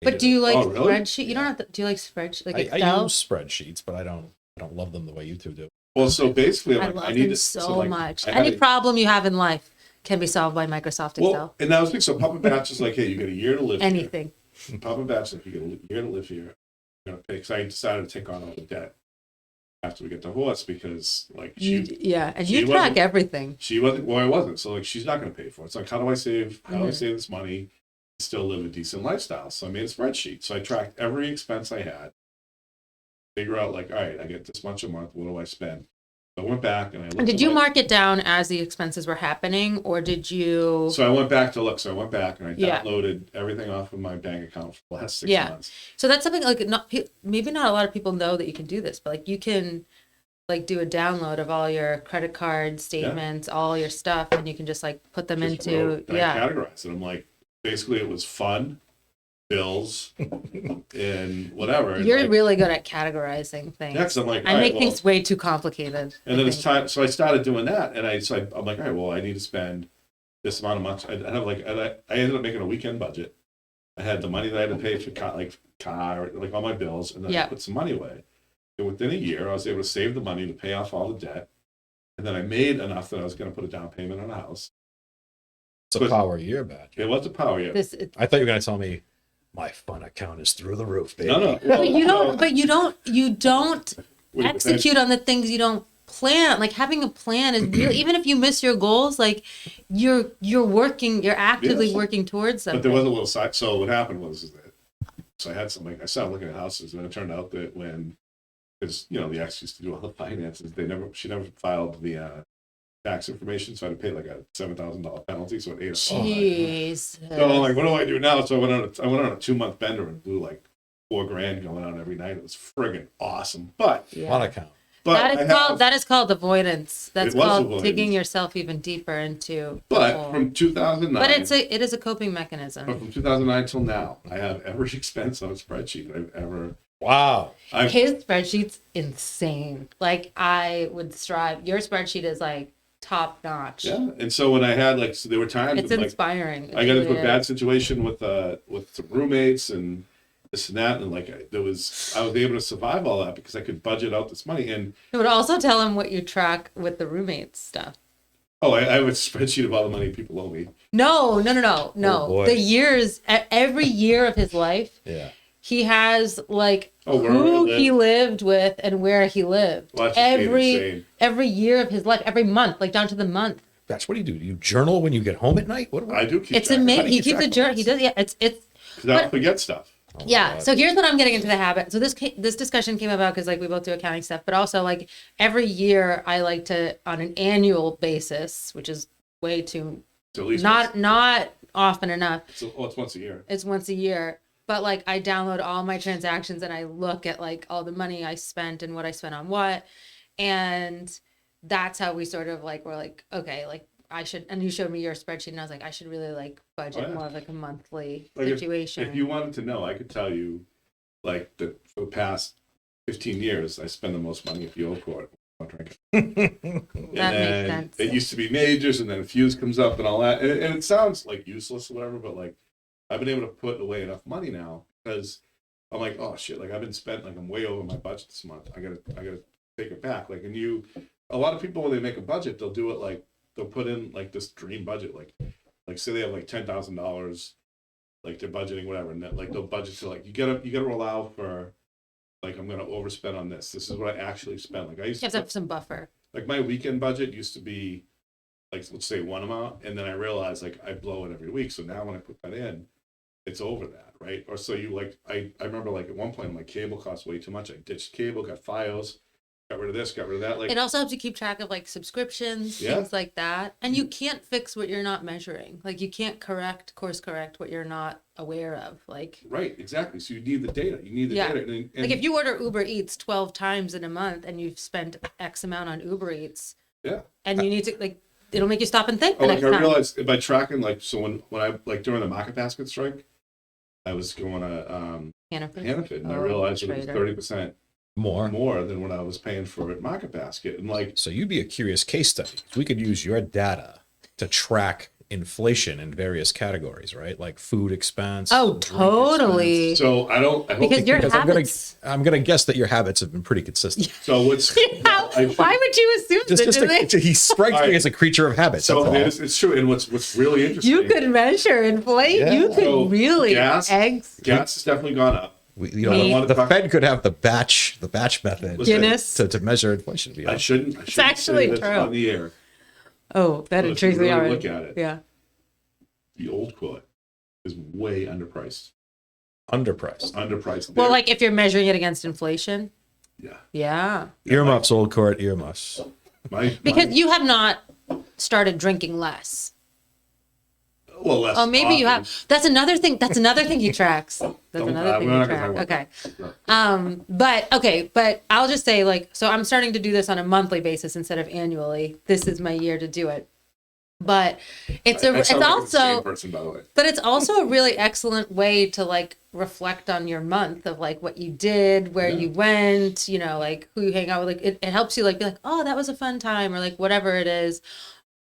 But do you like Oh, really? spreadsheet? You don't have to. Do you like spreadsheet? Like I Excel? use spreadsheets, but I don't love them the way you two do. Well, so basically, I I'm like, love I need them to so like, much. I had Any a- problem you have in life can be solved by Microsoft Excel. Well, and I was thinking, so Papa Batch is like, hey, you got a year to live Anything. here. Papa Batch is like, you got a year to live here. You're gonna pay, because I decided to take on all the debt after we get divorced because like And she you track wasn't- everything. I wasn't. So like she's not gonna pay for it. It's like, how do I save Mm-hmm. this money and still live a decent lifestyle? So I made a spreadsheet. So I tracked every expense I had. Figure out like, all right, I get this much a month, what do I spend? So I went back and I looked And did at you my- mark it down as the expenses were happening, or did you? So I went back to look. So I went back and I Yeah. downloaded everything off of my bank account for the last 6 Yeah. months. So that's something like maybe not a lot of people know that you can do this, but like you can like do a download of all your credit card statements, all your stuff, and you can just like put them Just into wrote, and I categorized it. I'm like, basically, it was fun, bills, and whatever. And You're like, really good at categorizing things. yeah, 'cause I'm like, I all make right, things way too complicated. and then it's time. So I started doing that, and I'm like, all right, well, I need to spend this amount of money. I have like, I ended up making a weekend budget. I had the money that I had to pay for car, like all my bills, and then Yeah. I put some money away. And within a year, I was able to save the money to pay off all the debt, and then I made enough that I was going to put a down payment on a house. It's a power year badge. It was a power year. This I thought you were going to tell me My fun account is through the roof, baby. No. But you don't Wait, but execute on the things you don't plan. Like having a plan is really, even if you miss your goals, like you're actively Yes. working towards something. But there was a little side. So what happened was that so I had something. I started looking at houses, and it turned out that because the ex used to do all the finances, she never filed the tax information, so I had to pay like a $7,000 penalty. So it ate up all my. Jeez. So I'm like, what do I do now? So I went on a 2-month bender and blew like $4,000 going out every night. It was friggin' awesome. But Fun account. That is called avoidance. That's It was called avoidance. digging yourself even deeper into. the But hole. from 2009. But it is a coping But mechanism. from 2009 till now, I have every expense on a spreadsheet I've ever. Wow. His spreadsheet's insane. Like I would strive. Your spreadsheet is like top notch. Yeah, and so when I had there were times It's when, inspiring. I got into really a bad is. situation with some roommates and this and that, and I was able to survive all that because I could budget out this money. And It would also tell him what you track with the roommates stuff. I have a spreadsheet of all the money people owe me. No. Oh, boy. The years, every year of his life, Yeah. he has like Where who I he lived with and where he lived. Well, that's just insane. Every year of his life, every month, like down to the month. That's what do you do? Do you journal when you get home at night? What? I do keep. It's track of amazing. do He you keeps a keep track journal. of He does. Yeah, it's. because I'll forget stuff. Oh, Yeah. God. So here's what I'm getting into the habit. So this discussion came about because like we both do accounting stuff, but also like every year I like to on an annual basis, which is way too So at least not often enough. it's once a year. It's once a year. But like I download all my transactions and I look at like all the money I spent and what I spent on what. And that's how we sort of like, we're like, okay, like I should, and you showed me your spreadsheet and I was like, I should really like budget Oh, yeah. more of like a monthly Like, situation. If you wanted to know, I could tell you, like for the past 15 years, I spend the most money at the old court. Drinking. That makes sense. It used to be majors, and then a fuse comes up and all that, and it sounds like useless or whatever, but like I've been able to put away enough money now because I'm like, oh shit, like I've been spent, like I'm way over my budget this month. I gotta take it back. Like, and a lot of people when they make a budget, they'll do it like they'll put in like this dream budget, like say they have like $10,000, like they're budgeting whatever, and that, like they'll budget to like you gotta allow for. Like I'm gonna overspend on this. This is what I actually spend. Like I used You have to have some buffer. like my weekend budget used to be like let's say one amount, and then I realized like I blow it every week. So now when I put that in, it's over that, right? Or so you like I remember like at one point my cable cost way too much. I ditched cable, got Fios, got rid of this, got rid of that. Like It also helps you keep track of like subscriptions, Yeah. things like that. And you can't fix what you're not measuring. Like you can't course correct what you're not aware of. Like right, exactly. So you need the data. You need the Yeah. data. And like if you order Uber Eats 12 times in a month and you've spent X amount on Uber Eats yeah. and you need to like it'll make you stop and think the Oh, like next I time. realized by tracking like so when I like during the market basket strike, I was going to Hannaford, and I realized that it was trader. 30% More. more than what I was paying for at Market Basket. And like, So you'd be a curious case study. We could use your data to track inflation in various categories, right? Like food expense. Oh, drink totally. expense. so I hope Because your Because habits. I'm gonna guess that your habits have been pretty consistent. so what's How- why would you assume that? He strikes All me right. as a creature of habits. so that's all. it's true. And what's really interesting, You could measure inflation. Yeah. You could So, really gas- eggs. gas has definitely gone up. Me. The Fed could have the batch method Listen, Guinness. to measure inflation. I shouldn't actually say this true. on the air. Oh, that But if intrigues you me really already. look at it. Yeah. The old quote is way underpriced. Underpriced. Well, There- like if you're measuring it against inflation. yeah. Yeah. Earmuffs, old court, earmuffs. Because you have not started drinking less. well, less Oh, maybe you often. have. That's another thing. That's another thing he tracks. That's Don't- another thing we're he not gonna talk tracks. about Okay. that. But I'll just say like, so I'm starting to do this on a monthly basis instead of annually. This is my year to do it. But it's I it's sound like I'm the same also, person, by the way. but it's also a really excellent way to like reflect on your month of like what you did, where Yeah. you went, you know, like who you hang out with. Like it helps you like be like, oh, that was a fun time, or like whatever it is.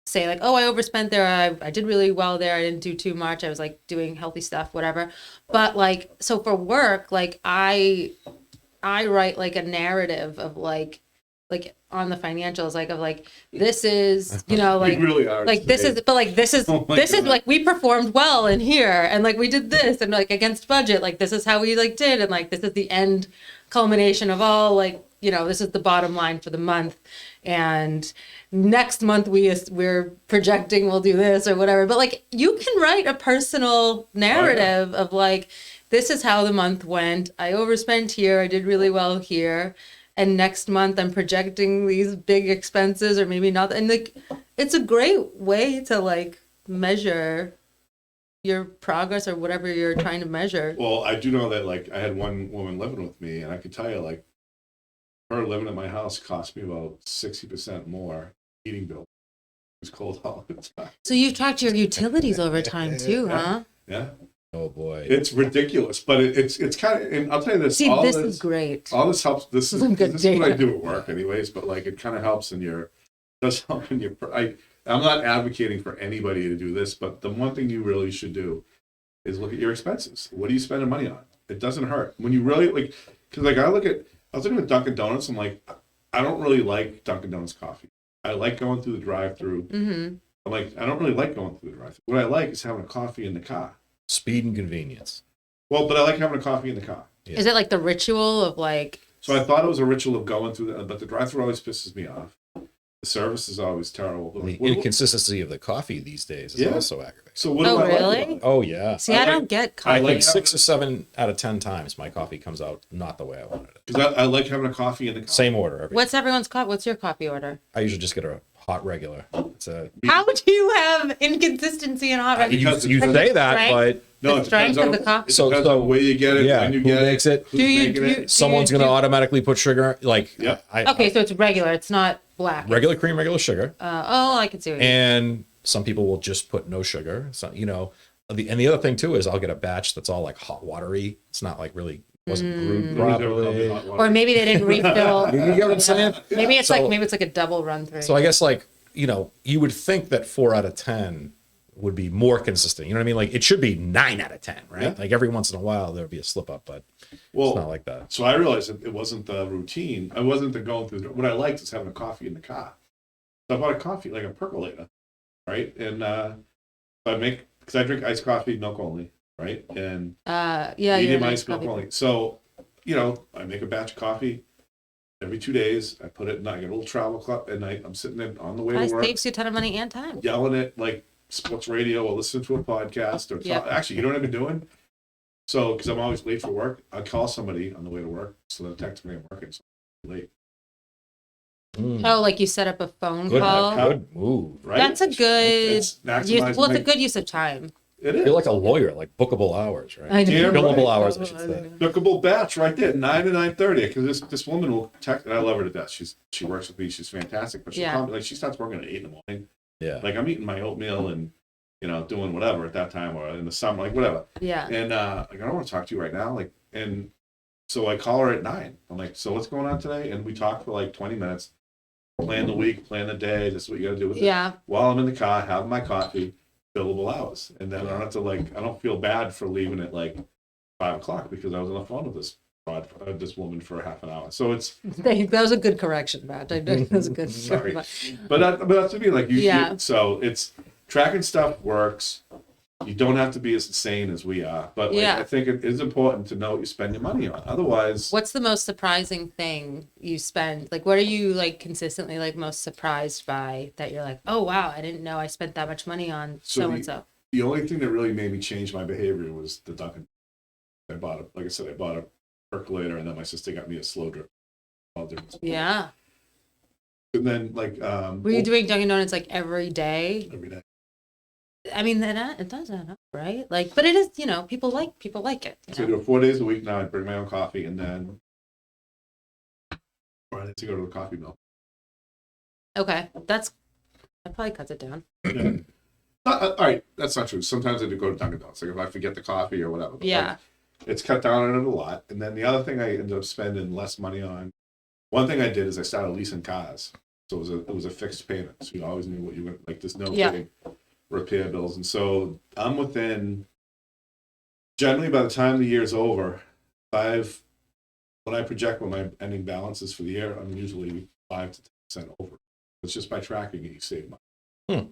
Say like, oh, I overspent there. I did really well there. I didn't do too much. I was like doing healthy stuff, whatever. But like, so for work, like I write like a narrative of like like on the financials, like of like, this is, you know, We like, really are. like this is, but like, this is, Oh my this is God. like, we performed well in here and like, we did this and like against budget, like this is how we like did. And like, this is the end culmination of all, like, you know, this is the bottom line for the month. And next month we're projecting we'll do this or whatever. But like, you can write a personal narrative of like, this is how the month went. I overspent here. I did really well here. And next month I'm projecting these big expenses or maybe not. And like, it's a great way to like measure your progress or whatever you're trying to measure. Well, I do know that like I had one woman living with me, and I could tell you like her living at my house cost me about 60% more heating bill. It was cold all the time. So you've tracked your utilities over time too, huh? Yeah, Oh boy. it's ridiculous, but it's kind of. And I'll tell you this. See, all this is great. All this helps. This is Some good this is what I data. do at work, anyways. But like, it kind of helps in your. Does help in your. I'm not advocating for anybody to do this, but the one thing you really should do is look at your expenses. What are you spending money on? It doesn't hurt when you really like. Because like I was looking at Dunkin' Donuts. I'm like, I don't really like Dunkin' Donuts coffee. I like going through the drive-through. Mm-hmm. I'm like, I don't really like going through the drive-through. What I like is having a coffee in the car. Speed and convenience. Well, but I like having a coffee in the car. Yeah. Is it like the ritual of like, So I thought it was a ritual of going through but the drive-through always pisses me off. The service is always terrible. But The like, what- inconsistency of the coffee these days is Yeah. also aggravating. so what do Oh, I like really? about it? Oh yeah. see, I I don't like- get I coffee. like Like 6 or 7 out of 10 times my coffee comes out not the way I wanted it. Because I like having a coffee in the car. Same order. What's everyone's what's your coffee order? I usually just get a hot regular. It's a How do you have inconsistency in hot I- regular? Because you it's- say that, Strength? but No, the it depends strength on of the coffee? It So- depends on where you get it, yeah, when you who get makes it, it? who's Do you- making do you- it. someone's going to automatically put sugar like Yeah. Okay, so it's regular. It's not black. regular cream, regular sugar. Oh, I can see what you mean. And some people will just put no sugar. So, you know, and the other thing too is I'll get a batch that's all like hot watery. It's not like really wasn't brewed properly. Or maybe they didn't refill. You get what I'm saying? Maybe it's So- like a double run through. So I guess like, you know, you would think that 4 out of 10 would be more consistent. You know what I mean? Like it should be 9 out of 10, right? Yeah. Like every once in a while there'll be a slip up, but Well, it's not like that. so I realized that it wasn't the routine. I wasn't the going through. What I liked is having a coffee in the car. So I bought a coffee, like a percolator, right? And because I drink iced coffee, milk only, right? And yeah, you're medium a nice iced milk coffee. only. So, you know, I make a batch of coffee every 2 days. I put it in, I get a little travel cup at night. I'm sitting there on the way That to work, saves you a ton of money and time. yelling at like sports radio or listening to a podcast or Yeah. actually, you know what I've been doing? So, because I'm always late for work, I call somebody on the way to work. So they'll text me I'm working, so I'm late. Mm. Oh, like you set up a phone Good, call. good move. Right? That's a good. It's maximizing Well, it's my- a good use of time. It You're is. like a lawyer, like bookable hours, right? I know. Yeah, Billable right. hours, I should say. Bookable batch right there, 9 to 9:30. Because this woman will text, and I love her to death. She works with me. She's fantastic. But she Yeah. like she starts working at 8 in the morning. Yeah. Like I'm eating my oatmeal and doing whatever at that time or in the summer, like whatever. Yeah. And like I don't want to talk to you right now. Like and so I call her at 9. I'm like, so what's going on today? And we talk for like 20 minutes. Plan the week, plan the day. This is what you got to do with it. Yeah. While I'm in the car, having my coffee, billable hours, and then I don't have to I don't feel bad for leaving at like 5 o'clock because I was on the phone with this woman for a half an hour. So it's, That was a good correction, Matt. That was a good. Sorry. but that's to me like Yeah. so it's tracking stuff works. You don't have to be as insane as we are, but like, Yeah. I think it is important to know what you spend your money on. Otherwise, What's the most surprising thing you spend? Like, what are you like consistently like most surprised by that you're like, oh wow, I didn't know I spent that much money on So so and so. the only thing that really made me change my behavior was the Dunkin'. I bought a percolator, and then my sister got me a slow drip. All different. Yeah. And then like Were you doing Dunkin' Donuts like every day? every day. I mean, it does add up, right? Like, but it is, people like it. So I do it 4 days a week now. I bring my own coffee, and then or I need to go to the coffee mill. Okay, that probably cuts it down. All right, that's not true. Sometimes I do go to Dunkin' Donuts, like if I forget the coffee or whatever. But, Yeah. like, it's cut down on it a lot. And then the other thing I ended up spending less money on. One thing I did is I started leasing cars, so it was a fixed payment. So you always knew what you were like. There's no Yeah. big repair bills, and so I'm within. Generally, by the time the year's over, when I project what my ending balance is for the year, I'm usually 5 to 10% over. It's just by tracking it, you save money. Hmm.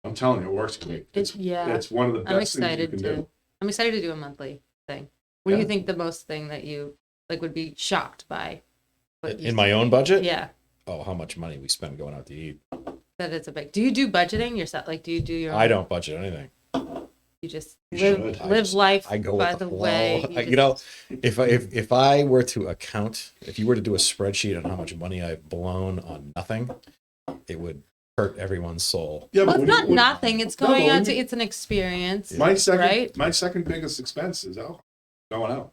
I'm telling you, it works great. It's one of the best things you can do. I'm excited to do a monthly thing. What do Yeah. you think the most thing that you like would be shocked by? In my own budget? Yeah. Oh, how much money we spend going out to eat. That it's a big. Do you do budgeting yourself? Like, do you do your? I don't budget anything. You just You live life I go by with the flow. way. You know, if I were to account, if you were to do a spreadsheet on how much money I've blown on nothing, it would hurt everyone's soul. Yeah, Well, but it's not nothing. It's No, going but out to. It's an experience. my right? second biggest expense is alcohol. Going out.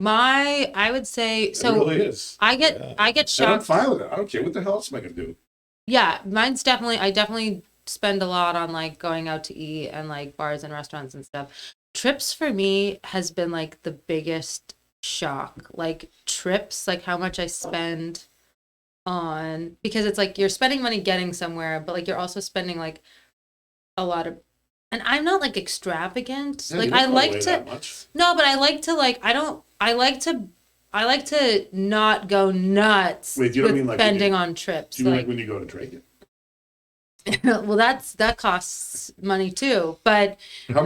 I would say so. It really is. I get And I'm shocked. fine with it. I don't care what the hell else am I gonna do. Yeah, mine's definitely. I definitely spend a lot on like going out to eat and like bars and restaurants and stuff. Trips for me has been like the biggest shock. Like trips, like how much I spend on, because it's like you're spending money getting somewhere, but like you're also spending like a lot of, and I'm not like extravagant. Yeah, like you don't I go like away to that much. no, but I like to like I like to not go nuts Wait, you don't with mean like spending on trips. Do you mean like when you go to drink it? Well, that costs money too. But How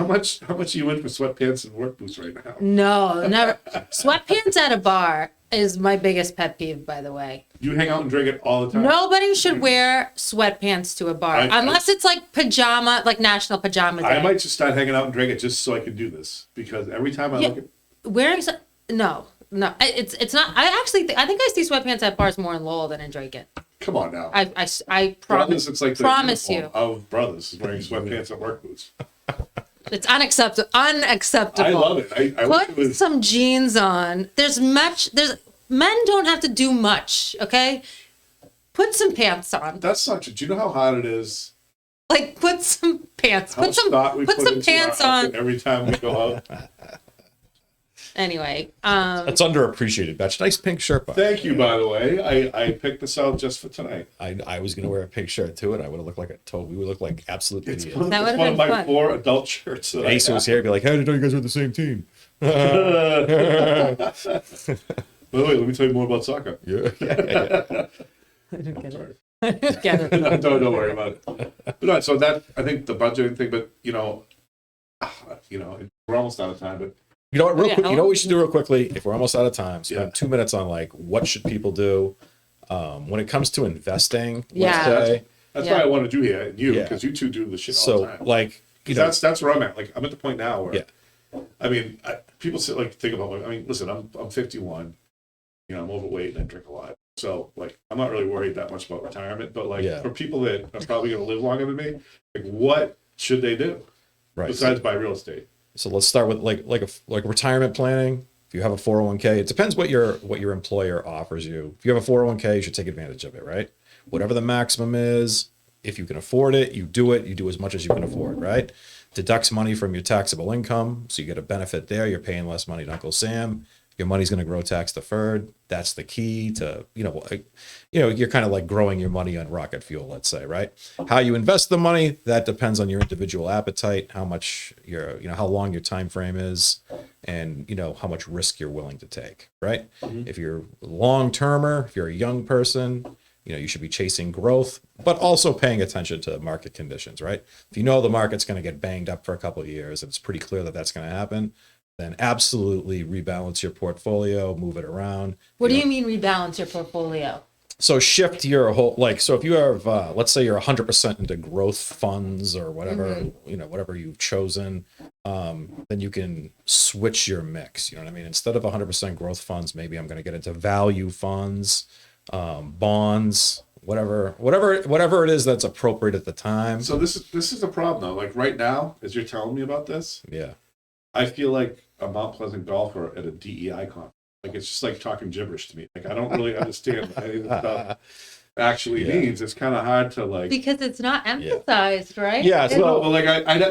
much are you in for sweatpants and work boots right now? no, never. Sweatpants at a bar is my biggest pet peeve, by the way. You hang out and drink it all the time. Nobody should wear sweatpants to a bar unless it's like pajama, like National Pajama Day. I might just start hanging out and drink it just so I can do this, because every time I look at wearing no, it's not. I think I see sweatpants at bars more in Lowell than in Drayton. come on now. I Brothers, promise. it's like the Promise uniform you. of brothers is wearing sweatpants and work boots. It's unacceptable. Unacceptable. I love it. I wish it Put was. some jeans on. There's men don't have to do much, okay? Put some pants on. That's not true. Do you know how hard it is? Like put some pants. How Put some thought we put some into pants our on. outfit every time we go out. Anyway, That's underappreciated, Batch. Nice pink shirt, by Thank you, by the way. I picked this out just for tonight. I was gonna wear a pink shirt too, and I would have looked like we would look like absolute It's idiots. one, That it's would've one of been my fun. 4 adult shirts that I Ace was have. here, I'd be like, "How did you know you guys were the same team?" By the way, let me tell you more about soccer. Yeah. I don't get Sorry. it. I don't get it. No, don't worry about it. But no, so that, I think the budgeting thing, but we're almost out of time, but You know what? Real Yeah, quick. how You know what long- we should do real quickly? If we're almost out of time, spend Yeah. 2 minutes on like what should people do when it comes to investing. Yeah. Let's say. that's Yeah. why I want to do here, and you, Yeah. because you two do the shit all So the time. like Because that's where I'm at. Like, I'm at the point now where, Yeah. I mean, people sit like think about. I mean, listen, I'm 51. I'm overweight and I drink a lot. So like, I'm not really worried that much about retirement. But like, Yeah. for people that are probably going to live longer than me, like, what should they do right. besides buy real estate? So let's start with like retirement planning. If you have a 401k, it depends what your employer offers you. If you have a 401k, you should take advantage of it, right? Whatever the maximum is, if you can afford it, you do it. You do as much as you can afford, right? Deducts money from your taxable income, so you get a benefit there. You're paying less money to Uncle Sam. Your money's going to grow tax deferred. That's the key to, you're kind of like growing your money on rocket fuel, let's say, right? How you invest the money, that depends on your individual appetite, how much how long your time frame is, and, how much risk you're willing to take, right? Mhm. If you're long-termer, if you're a young person, you should be chasing growth, but also paying attention to market conditions, right? If you know the market's going to get banged up for a couple of years, and it's pretty clear that that's going to happen, then absolutely rebalance your portfolio, move it around. What do you mean rebalance your portfolio? So shift your whole, so if you have, let's say you're 100% into growth funds or whatever, whatever you've chosen, then you can switch your mix. You know what I mean? Instead of 100% growth funds, maybe I'm going to get into value funds, bonds, whatever it is that's appropriate at the time. So this is a problem though. Like right now, as you're telling me about this, Yeah. I feel like a Mount Pleasant golfer at a DEI conference. Like, it's just like talking gibberish to me. Like, I don't really understand what any of this stuff actually Yeah. means. It's kind of hard to like. Because it's not emphasized, right? Yeah, It's- Well, like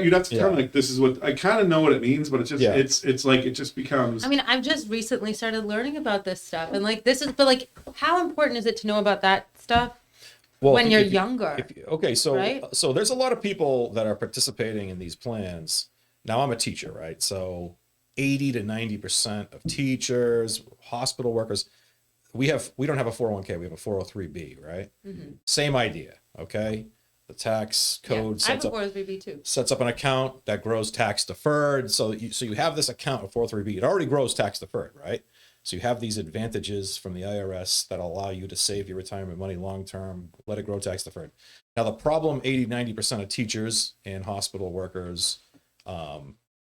you'd have to tell Yeah. me like this is what I kind of know what it means, but it's just Yeah. it's like it just becomes. I mean, I've just recently started learning about this stuff, and like but like, how important is it to know about that stuff Well, when if- you're if you- younger? Okay, so Right? so there's a lot of people that are participating in these plans. Now I'm a teacher, right? So 80 to 90% of teachers, hospital workers, we don't have a 401k, we have a 403b, right? Same idea, okay? The tax code I have sets a up 403b too. sets up an account that grows tax deferred. So you have this account of 403b. It already grows tax deferred, right? So you have these advantages from the IRS that allow you to save your retirement money long term, let it grow tax deferred. Now the problem 80-90% of teachers and hospital workers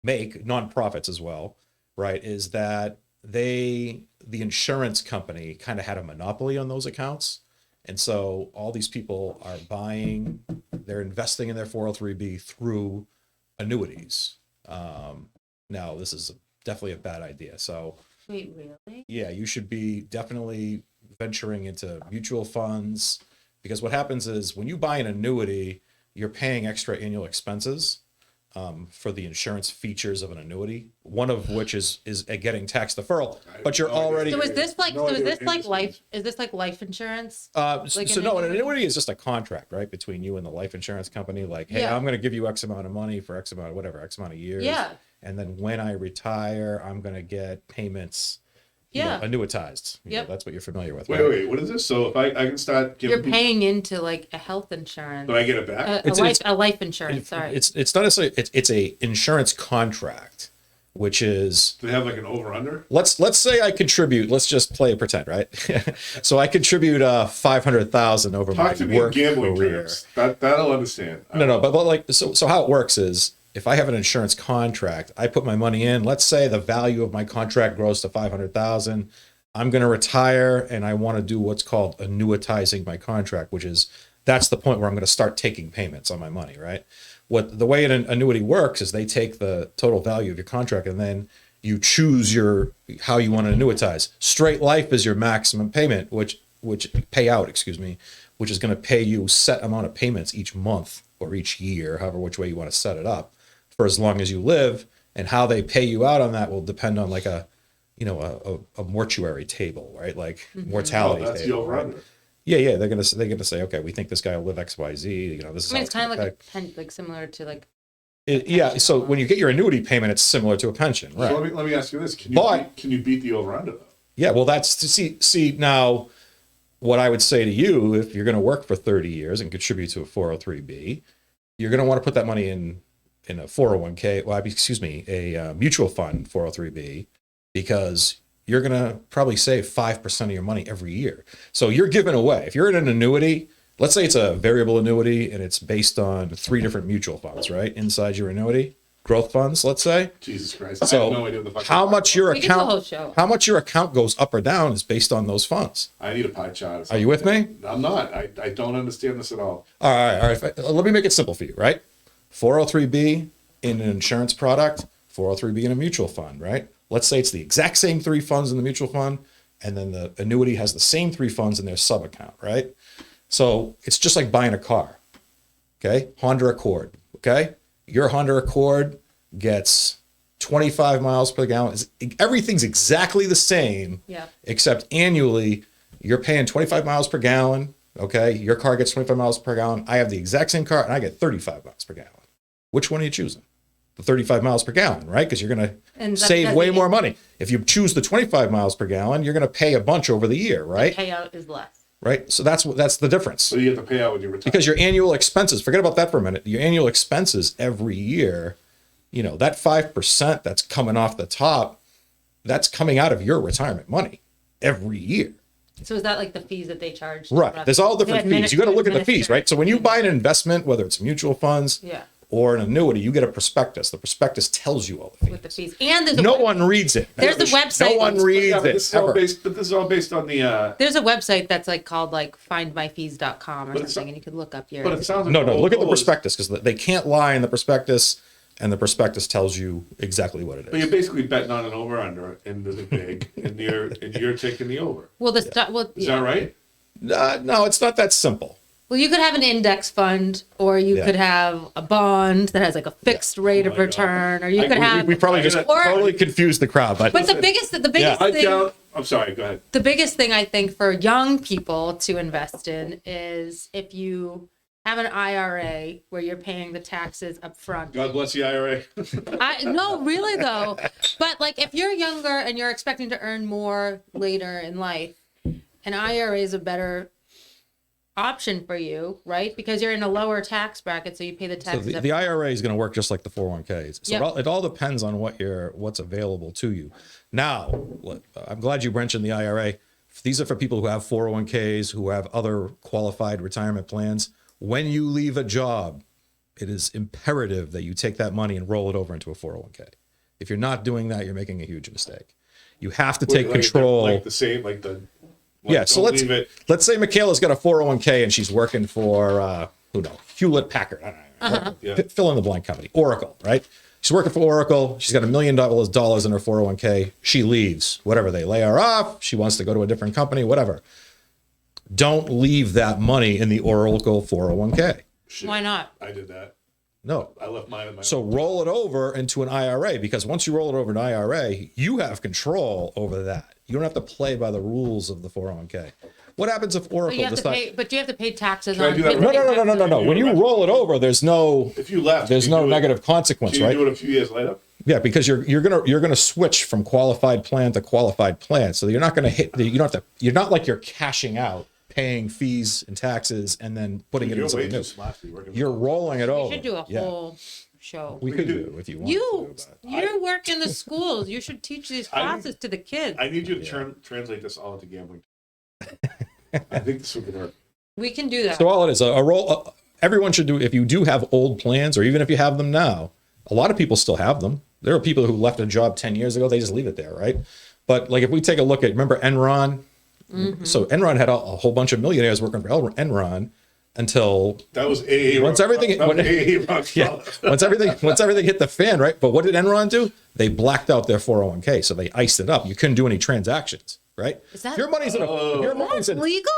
make, nonprofits as well, right, is that the insurance company kind of had a monopoly on those accounts. And so all these people are they're investing in their 403b through annuities. Now this is definitely a bad idea. So Wait, really? yeah, you should be definitely venturing into mutual funds, because what happens is when you buy an annuity, you're paying extra annual expenses for the insurance features of an annuity, one of which is getting tax deferral, but you're already. So is this like No so is idea this what like industry life is this like life insurance? Like So an no, an annuity? annuity is just a contract, right, between you and the life insurance company. Like, hey, Yeah. I'm going to give you X amount of money for X amount of whatever, X amount of years. Yeah. And then when I retire, I'm going to get payments. Yeah. Annuitized. You know, Yep. that's what you're familiar with. Wait, right? wait, what is this? So if I can start giving You're people, paying into like a health insurance. but I get it back? A life insurance, sorry. It's not necessarily. It's a insurance contract, which is. Do they have like an over-under? Let's say I contribute. Let's just play pretend, right? So I contribute 500,000 over Talk my to me in work gambling career. terms. That'll understand. No, but like so how it works is if I have an insurance contract, I put my money in. Let's say the value of my contract grows to 500,000. I'm going to retire and I want to do what's called annuitizing my contract, which is that's the point where I'm going to start taking payments on my money, right? The way an annuity works is they take the total value of your contract and then you choose how you want to annuitize. Straight life is your maximum payment, which payout, which is going to pay you set amount of payments each month or each year, however which way you want to set it up, for as long as you live. And how they pay you out on that will depend on like a mortuary table, right? Like mortality Oh, that's the table. over-under. Right? Yeah. They're gonna say, okay, we think this guy will live XYZ. This is. I mean, how it's kind of gonna like pay. like similar to like Yeah. So when you get your annuity payment, it's similar to a pension, right? So let me ask you this: Can you beat the over-under though? Yeah. Well, that's to see now. What I would say to you, if you're going to work for 30 years and contribute to a 403b, you're going to want to put that money in a 401k. Well, a mutual fund 403b, because you're going to probably save 5% of your money every year. So you're giving away. If you're in an annuity, let's say it's a variable annuity and it's based on 3 different mutual funds, right? Inside your annuity, growth funds, let's say. Jesus Christ! I So have no idea what the fuck. how much your We can do a whole account, show. how much your account goes up or down is based on those funds. I need a pie chart. Are you with me? I'm not. I don't understand this at all. All right. Let me make it simple for you, right? 403b in an insurance product, 403b in a mutual fund, right? Let's say it's the exact same 3 funds in the mutual fund, and then the annuity has the same 3 funds in their sub account, right? So it's just like buying a car, okay? Honda Accord, okay? Your Honda Accord gets 25 miles per gallon. Everything's exactly the same, Yeah. except annually you're paying 25 miles per gallon, okay? Your car gets 25 miles per gallon. I have the exact same car and I get 35 miles per gallon. Which one are you choosing? The 35 miles per gallon, right? Because you're going to save way more money. If you choose the 25 miles per gallon, you're going to pay a bunch over the year, right? Payout is less. Right. So that's the difference. So you have to pay out when you retire. Because your annual expenses, forget about that for a minute. Your annual expenses every year, that 5% that's coming off the top, that's coming out of your retirement money every year. So is that like the fees that they charge? Right. There's all different fees. You got to look at the fees, administer- right? So when you buy an investment, whether it's mutual funds Yeah. or an annuity, you get a prospectus. The prospectus tells you all the fees. With the fees. And there's No one reads it. There's a website. No one Yeah, reads but it. this is all Ever. based. But this is all based on the. There's a website that's like called like findmyfees.com or But it's something, and you could look up your. But it sounds like No, the look at the goal is- prospectus, because they can't lie in the prospectus, and the prospectus tells you exactly what it But you're is. basically betting on an over/under, and there's a big, and you're taking the over. well, the stuff. Well, Is yeah. that right? No, it's not that simple. Well, you could have an index fund, or you Yeah. could have a bond that has like a fixed rate Oh of my God. return, or you I- could have. We probably just Or- totally confused the crowd, but But the biggest I thing. count. I'm sorry. Go ahead. The biggest thing I think for young people to invest in is if you have an IRA where you're paying the taxes up front. God bless the IRA. No, really though. But like if you're younger and you're expecting to earn more later in life, an IRA is a better option for you, right? Because you're in a lower tax bracket, so you pay the So tax. the IRA is going to work just like the 401ks. So Yep. it all depends on what's available to you. Now, I'm glad you mentioned the IRA. These are for people who have 401ks, who have other qualified retirement plans. When you leave a job, it is imperative that you take that money and roll it over into a 401k. If you're not doing that, you're making a huge mistake. You have to take control. Like the same, like the. Like, Yeah, so let's say Mikaela's got a 401k and she's working for who knows, Hewlett Packard, I don't know, Yeah. fill in the blank company, Oracle, right? She's working for Oracle. She's got $1 million in her 401k. She leaves, whatever, they lay her off. She wants to go to a different company, whatever. Don't leave that money in the Oracle 401k. Shit, Why not? I did that. No. I left mine in my. So roll it over into an IRA, because once you roll it over an IRA, you have control over that. You don't have to play by the rules of the 401k. What happens if But Oracle you have to decides? pay. But you have to pay taxes Can I on. do that No. When you roll it over, there's no If you left, there's can no you do negative It, consequence, can you right? do it a few years later? Yeah, because you're gonna switch from qualified plan to qualified plan. So you're not gonna hit. You don't have to. You're not like you're cashing out, paying fees and taxes, and then putting it You're in way something too new. smart to be working. You're rolling it We over. should do a Yeah. whole show. We could do it if you want. You work in the schools. You should teach these I- classes to the kids. I need you to translate this all into gambling. I think this would work. We can do that. So all it is, a roll. Everyone should do. If you do have old plans, or even if you have them now, a lot of people still have them. There are people who left a job 10 years ago. They just leave it there, right? But like if we take a look at, remember Enron? So Enron had a whole bunch of millionaires working for Enron until That was AA. Once everything- that was when- AA rock yeah, solid. once everything hit the fan, right? But what did Enron do? They blacked out their 401k, so they iced it up. You couldn't do any transactions, right? Is that- Your money's in a your money's in legal?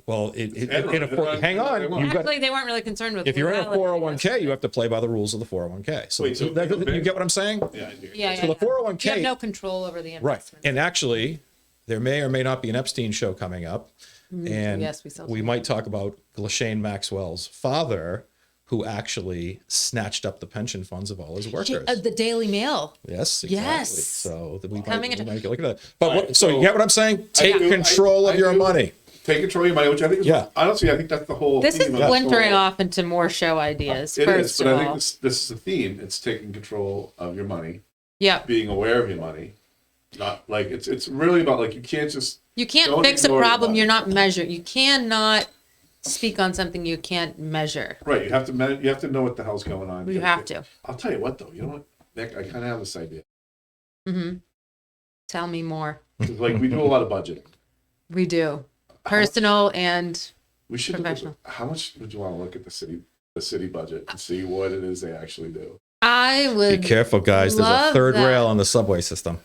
well, Enron, hang on. Enron. You've got, Actually, they weren't really concerned with. if you're in a legality. 401k, you have to play by the rules of the 401k. So, Wait, so you get what I'm saying? Yeah, I do. Yeah, So the 401k You have no control over the right. investment. And actually, there may or may not be an Epstein show coming up. And yes, we saw we might talk about Ghislaine Maxwell's father, who actually snatched up the pension funds of all his workers. The Daily Mail. Yes, exactly. Yes. So that we Coming might into- get a look at that. But All what, right, so you so get what I'm saying? Take do- control of I your do. money. Take control of your money, which I think is Yeah. honestly, I think that's the whole. This is theme of splintering whole- off into more show ideas. It first is, but of I think all. this is the theme. It's taking control of your money, Yeah, being aware of your money. Not like it's really about like you can't just you can't Don't fix a ignore your problem money. you're not measuring. You cannot speak on something you can't measure. right. You have to you have to know what the hell's going on. You have to. I'll tell you what though. You know what, Nick? I kind of have this idea. Mm-hmm. Tell me more. 'Cause, like we do a lot of budgeting. We do personal and We should look at, Professional. how much would you want to look at the city budget and see what it is they actually do? I Be would careful, guys. There's a love third that. rail on the subway system.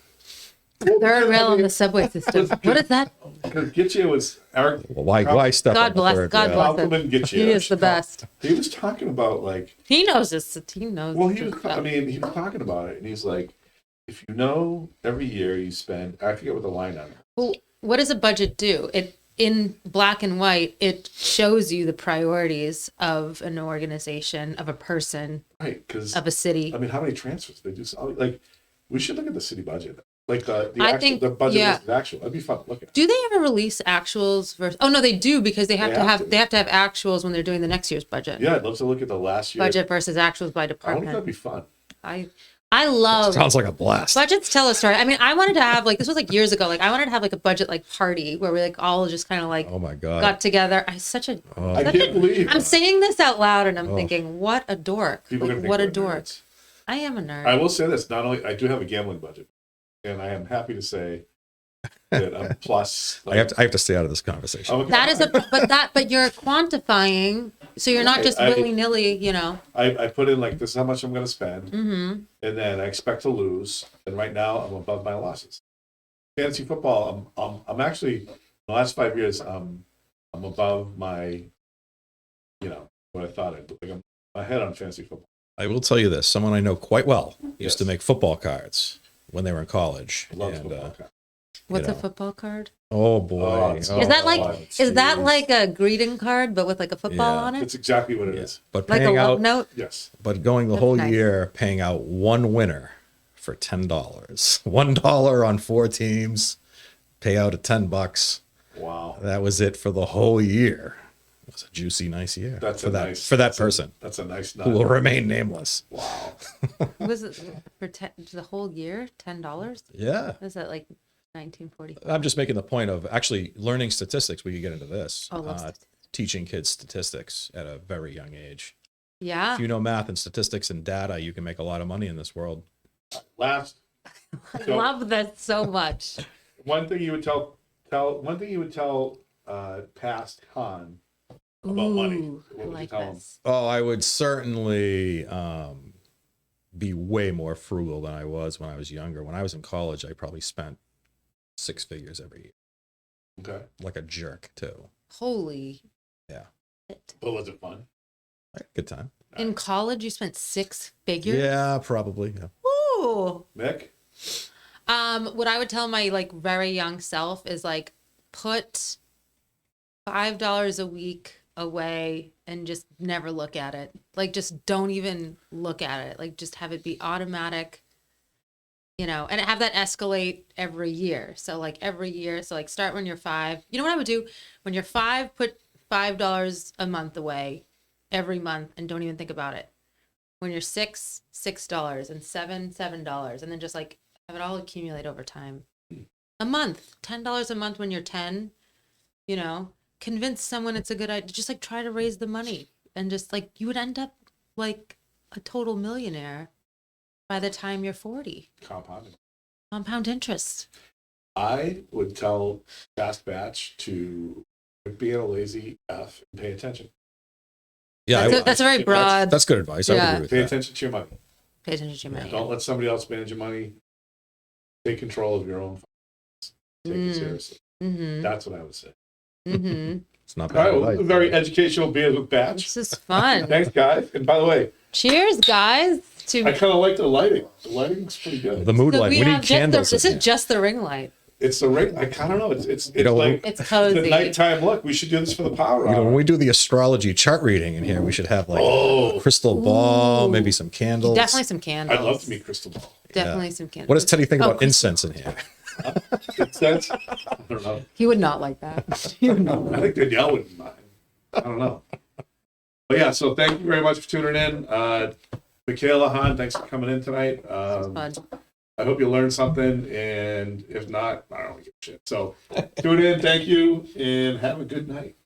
third rail on the subway system. What is that? Because Gitche was Eric. Well, why step God on the bless- third God rail? bless. Compliment Gitche. He is the best. He was talking about like. He knows this. He knows. Well, this stuff. he was talking about it, and he's like, if you know every year you spend, I forget what the line on it. Well, what does a budget do? It in black and white. It shows you the priorities of an organization, of a person, Right, because of a city. I mean, how many transfers they do? Like, we should look at the city budget, like the I actual, think- the budget yeah. versus actual. That'd be fun to look at. Do they ever release actuals versus? Oh no, they do because they have They to have have to. they have to have actuals when they're doing the next year's budget. Yeah, I'd love to look at the last year. Budget versus actuals by I think department. that'd be fun. I love Sounds like a blast. budgets tell a story. I mean, I wanted to have like this was like years ago. Like I wanted to have like a budget like party where we like all just kind of like Oh my god. got together. I such a I such can't believe I'm saying this out loud and I'm Oh. thinking, what a dork. people are Like, gonna think what a we're dork. nerds. I am a nerd. I will say this: not only I do have a gambling budget, and I am happy to say that I'm plus. I have to stay out of this conversation. I'm a- That is but you're quantifying, so you're not Right, just I- willy nilly, you know. I put in like this is how much I'm going to spend, Mm-hmm. and then I expect to lose. And right now, I'm above my losses. Fantasy football, I'm actually in the last 5 years, I'm above my, what I thought I'd like. I'm ahead on fantasy football. I will tell you this: someone I know quite well used Yes. to make football cards when they were in college. I love And, football. What's You a know. football card? oh boy! Oh, it's- Oh, Is that like geez. is that like a greeting card but with like a football Yeah. on it? It's exactly what it is. yeah. But Like a paying love out, note? Yes. but going the That's whole nice. year, paying out one winner for $10. $1 on 4 teams, pay out at $10. Wow. That was it for the whole year. It was a juicy, nice year. That's for that person That's a nice who will remain nameless. Wow. Was it for the whole year? $10? Yeah. Was that like 1940? I'm just making the point of actually learning statistics. We could get into this. Oh, love statistics. Teaching kids statistics at a very young age. Yeah. If you know math and statistics and data, you can make a lot of money in this world. Last. I love that so much. One thing you would tell past Han about money. Ooh, What I would you like tell him? this. Oh, I would certainly be way more frugal than I was when I was younger. When I was in college, I probably spent 6 figures every year. Okay. Like a jerk, too. Holy. Yeah. shit. But was it fun? I had a good time. In college, you spent 6 figures? Yeah, probably. Yeah. Ooh. Nick? What I would tell my like very young self is like put $5 a week away and just never look at it. Like just don't even look at it. Like just have it be automatic, and have that escalate every year. So like every year, so like start when you're 5. You know what I would do? When you're 5, put $5 a month away every month and don't even think about it. When you're 6, $6, and 7, $7, and then just like have it all accumulate over time. A month, $10 a month when you're 10, convince someone it's a good idea. Just like try to raise the money and just like you would end up like a total millionaire by the time you're 40. Compounding. Compound interest. I would tell past batch to quit being a lazy F and pay attention. Yeah, That's a very broad. that's good advice. I would Yeah. agree with Pay that. attention to your money. Pay attention to your money. Don't let somebody else manage your money. Take control of your own finances. Take it seriously. Mm-hmm. That's what I would say. Mm-hmm. It's not All bad right, well, advice. very educational beers with batch. This is fun. Thanks, guys. And by the way, Cheers, guys. I kind of like the lighting. The lighting's pretty good. The mood light. We need candles. This in is here. just the ring light. It's the ring. I don't know. It's know, like It's cozy. the nighttime look. We should do this for the power You know, hour. when we do the astrology chart reading in here, we should have like a crystal ball, Ooh. maybe some candles. Definitely some candles. I'd love to meet Crystal Ball. Definitely some candles. What does Teddy think Oh, about crystal- incense in here? It says, I don't know. He would not like that. He would not. I think Danielle wouldn't mind. I don't know. But yeah, so thank you very much for tuning in. Mikaela, Han, thanks for coming in tonight. Fun. I hope you learned something, and if not, I don't give a shit. So tune in, thank you, and have a good night.